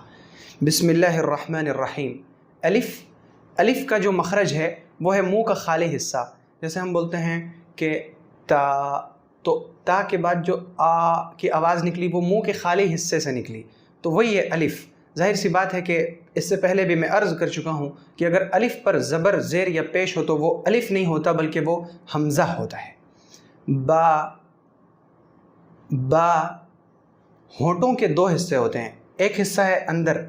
Speaker 2: بسم اللہ الرحمن الرحیم. الف کا جو مخرج ہے وہ ہے منہ کا خالی حصہ. جیسے ہم بولتے ہیں کہ تا، تو تا کے بعد جو آ کی آواز نکلی وہ منہ کے خالی حصے سے نکلی، تو وہی ہے الف. ظاہر سی بات ہے کہ اس سے پہلے بھی میں عرض کر چکا ہوں کہ اگر الف پر زبر، زیر یا پیش ہو تو وہ الف نہیں ہوتا بلکہ وہ حمزہ ہوتا ہے. با ہونٹوں کے دو حصے ہوتے ہیں. ایک حصہ ہے اندر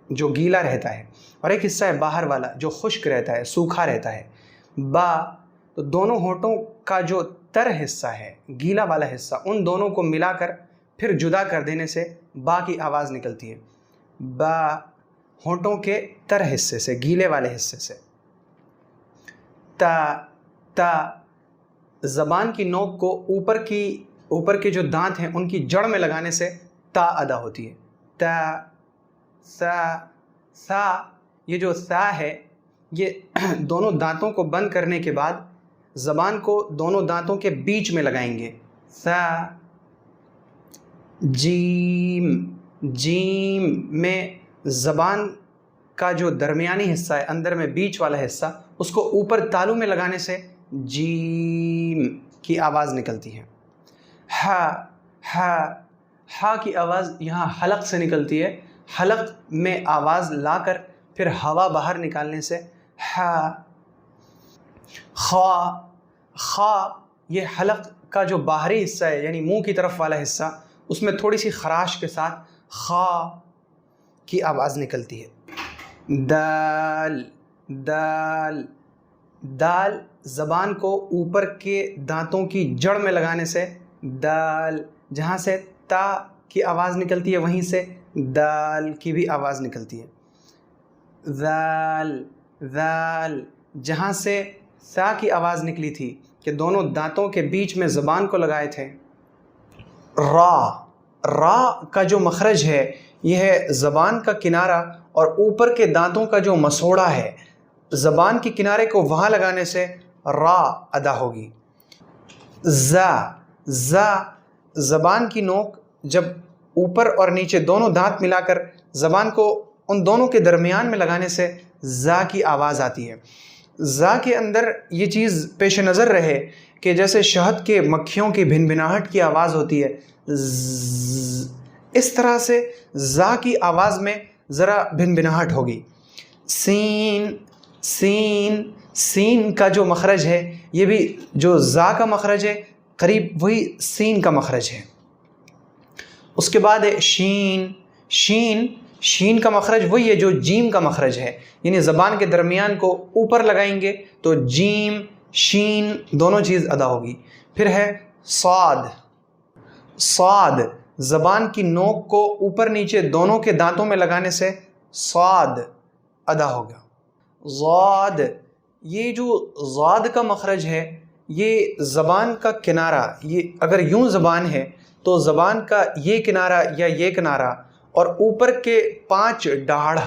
Speaker 2: جو گیلا رہتا ہے اور ایک حصہ ہے باہر والا جو خشک رہتا ہے، سوکھا رہتا ہے. با، تو دونوں ہونٹوں کا جو تر حصہ ہے، گیلا والا حصہ، ان دونوں کو ملا کر پھر جدا کر دینے سے با کی آواز نکلتی ہے. با ہونٹوں کے تر حصے سے، گیلے والے حصے سے. تا زبان کی نوک کو اوپر کے جو دانت ہیں ان کی جڑ میں لگانے سے تا ادا ہوتی ہے. تا. سا یہ جو سا ہے یہ دونوں دانتوں کو بند کرنے کے بعد زبان کو دونوں دانتوں کے بیچ میں لگائیں گے. سا. جیم میں زبان کا جو درمیانی حصہ ہے، اندر میں بیچ والا حصہ، اس کو اوپر تالو میں لگانے سے جیم کی آواز نکلتی ہے. ہا کی آواز یہاں حلق سے نکلتی ہے. حلق میں آواز لا کر پھر ہوا باہر نکالنے سے ہا. خا یہ حلق کا جو باہری حصہ ہے یعنی منہ کی طرف والا حصہ، اس میں تھوڑی سی خراش کے ساتھ خا کی آواز نکلتی ہے. دال زبان کو اوپر کے دانتوں کی جڑ میں لگانے سے دال، جہاں سے تا کی آواز نکلتی ہے وہیں سے دال کی بھی آواز نکلتی ہے. ذال جہاں سے سا کی آواز نکلی تھی کہ دونوں دانتوں کے بیچ میں زبان کو لگائے تھے. را کا جو مخرج ہے یہ ہے زبان کا کنارہ اور اوپر کے دانتوں کا جو مسوڑا ہے، زبان کے کنارے کو وہاں لگانے سے را ادا ہوگی. زا زبان کی نوک جب اوپر اور نیچے دونوں دانت ملا کر زبان کو ان دونوں کے درمیان میں لگانے سے زا کی آواز آتی ہے. زا کے اندر یہ چیز پیش نظر رہے کہ جیسے شہد کے مکھیوں کی بھنبھناہٹ کی آواز ہوتی ہے، اس طرح سے زا کی آواز میں ذرا بھنبھناہٹ ہوگی. سین کا جو مخرج ہے یہ بھی جو زا کا مخرج ہے قریب وہی سین کا مخرج ہے۔ اس کے بعد ہے شین، شین کا مخرج وہی ہے جو جیم کا مخرج ہے، یعنی زبان کے درمیان کو اوپر لگائیں گے تو جیم شین دونوں چیز ادا ہوگی۔ پھر ہے صاد، زبان کی نوک کو اوپر نیچے دونوں کے دانتوں میں لگانے سے صاد ادا ہوگا۔ ضاد، یہ جو ضاد کا مخرج ہے یہ زبان کا کنارہ، یہ اگر یوں زبان ہے تو زبان کا یہ کنارہ یا یہ کنارہ اور اوپر کے 5 ڈاڑھ،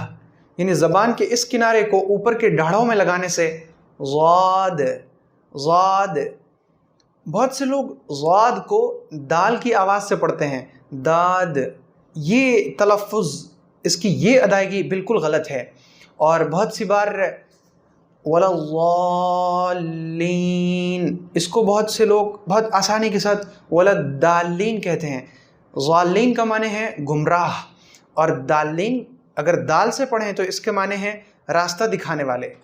Speaker 2: یعنی زبان کے اس کنارے کو اوپر کے ڈاڑھوں میں لگانے سے ضاد۔ بہت سے لوگ ضاد کو دال کی آواز سے پڑھتے ہیں، داد، یہ تلفظ اس کی یہ ادائیگی بالکل غلط ہے، اور بہت سی بار ولا الضالین، اس کو بہت سے لوگ بہت آسانی کے ساتھ ولا الضالین کہتے ہیں۔ ضالین کا معنی ہے گمراہ، اور دالین اگر دال سے پڑھیں تو اس کے معنی ہے راستہ دکھانے والے۔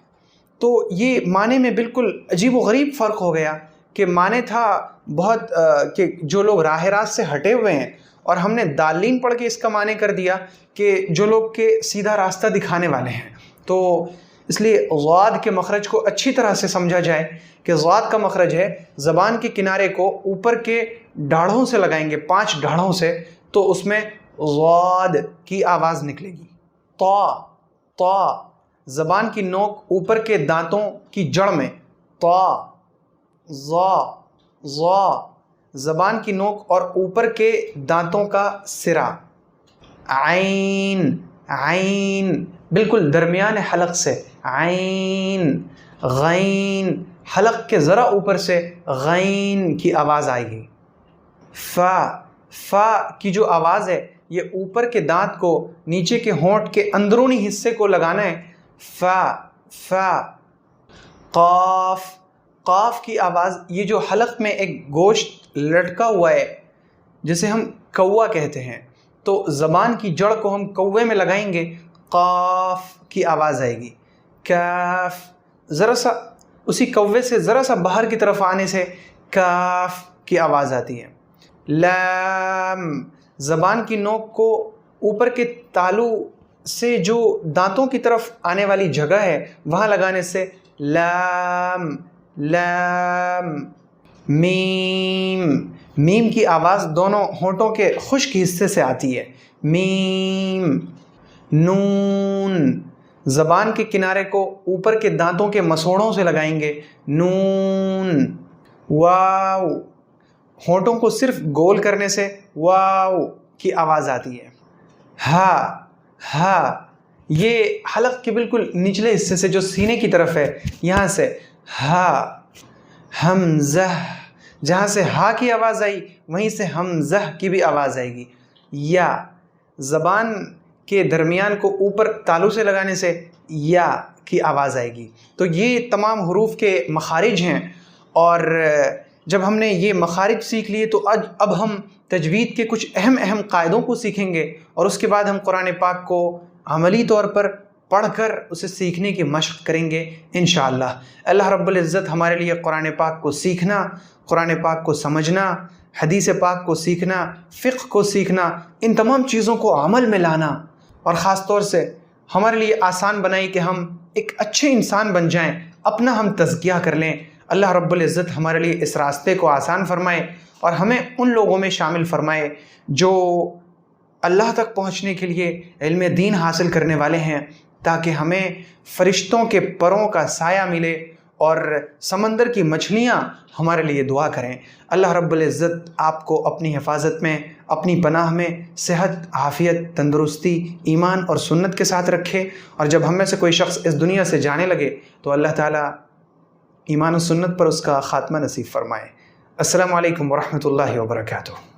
Speaker 2: تو یہ معنی میں بالکل عجیب و غریب فرق ہو گیا کہ معنی تھا بہت کہ جو لوگ راہ راست سے ہٹے ہوئے ہیں، اور ہم نے دالین پڑھ کے اس کا معنی کر دیا کہ جو لوگ کے سیدھا راستہ دکھانے والے ہیں۔ تو اس لیے ضاد کے مخرج کو اچھی طرح سے سمجھا جائے کہ ضاد کا مخرج ہے زبان کے کنارے کو اوپر کے ڈاڑھوں سے لگائیں گے، 5 ڈاڑھوں سے، تو اس میں ضاد کی آواز نکلے گی۔ طا، زبان کی نوک اوپر کے دانتوں کی جڑ میں، طا۔ ضا، زبان کی نوک اور اوپر کے دانتوں کا سرا۔ عین، بالکل درمیان حلق سے، عین۔ غین، حلق کے ذرا اوپر سے غین کی آواز آئے گی۔ فا کی جو آواز ہے یہ اوپر کے دانت کو نیچے کے ہونٹ کے اندرونی حصے کو لگانا ہے، فا۔ قاف کی آواز، یہ جو حلق میں ایک گوشت لٹکا ہوا ہے جسے ہم کوا کہتے ہیں، تو زبان کی جڑ کو ہم کوے میں لگائیں گے، قاف کی آواز آئے گی۔ کاف، ذرا سا اسی کوے سے ذرا سا باہر کی طرف آنے سے کاف کی آواز آتی ہے۔ لام، زبان کی نوک کو اوپر کے تالو سے جو دانتوں کی طرف آنے والی جگہ ہے وہاں لگانے سے لام۔ میم کی آواز دونوں ہونٹوں کے خشک حصے سے آتی ہے، میم۔ نون، زبان کے کنارے کو اوپر کے دانتوں کے مسوڑوں سے لگائیں گے، نون۔ واو، ہونٹوں کو صرف گول کرنے سے واو کی آواز آتی ہے۔ ہا، یہ حلق کے بالکل نچلے حصے سے جو سینے کی طرف ہے یہاں سے ہا۔ حمزہ، جہاں سے ہا کی آواز آئی وہیں سے حمزہ کی بھی آواز آئے گی۔ یا، زبان کے درمیان کو اوپر تالو سے لگانے سے یا کی آواز آئے گی۔ تو یہ تمام حروف کے مخارج ہیں، اور جب ہم نے یہ مخارج سیکھ لیے تو اب ہم تجوید کے کچھ اہم قاعدوں کو سیکھیں گے، اور اس کے بعد ہم قرآن پاک کو عملی طور پر پڑھ کر اسے سیکھنے کی مشق کریں گے انشاءاللہ۔ اللہ رب العزت ہمارے لیے قرآن پاک کو سیکھنا، قرآن پاک کو سمجھنا، حدیث پاک کو سیکھنا، فقہ کو سیکھنا، ان تمام چیزوں کو عمل میں لانا، اور خاص طور سے ہمارے لیے آسان بنائی کہ ہم ایک اچھے انسان بن جائیں، اپنا ہم تزکیہ کر لیں۔ اللہ رب العزت ہمارے لیے اس راستے کو آسان فرمائے، اور ہمیں ان لوگوں میں شامل فرمائے جو اللہ تک پہنچنے کے لیے علم دین حاصل کرنے والے ہیں، تاکہ ہمیں فرشتوں کے پروں کا سایہ ملے اور سمندر کی مچھلیاں ہمارے لیے دعا کریں۔ اللہ رب العزت آپ کو اپنی حفاظت میں، اپنی پناہ میں صحت، عافیت، تندرستی، ایمان اور سنت کے ساتھ رکھے، اور جب ہم میں سے کوئی شخص اس دنیا سے جانے لگے تو اللہ تعالیٰ ایمان و سنت پر اس کا خاتمہ نصیب فرمائے۔ السلام علیکم ورحمۃ اللہ وبرکاتہ۔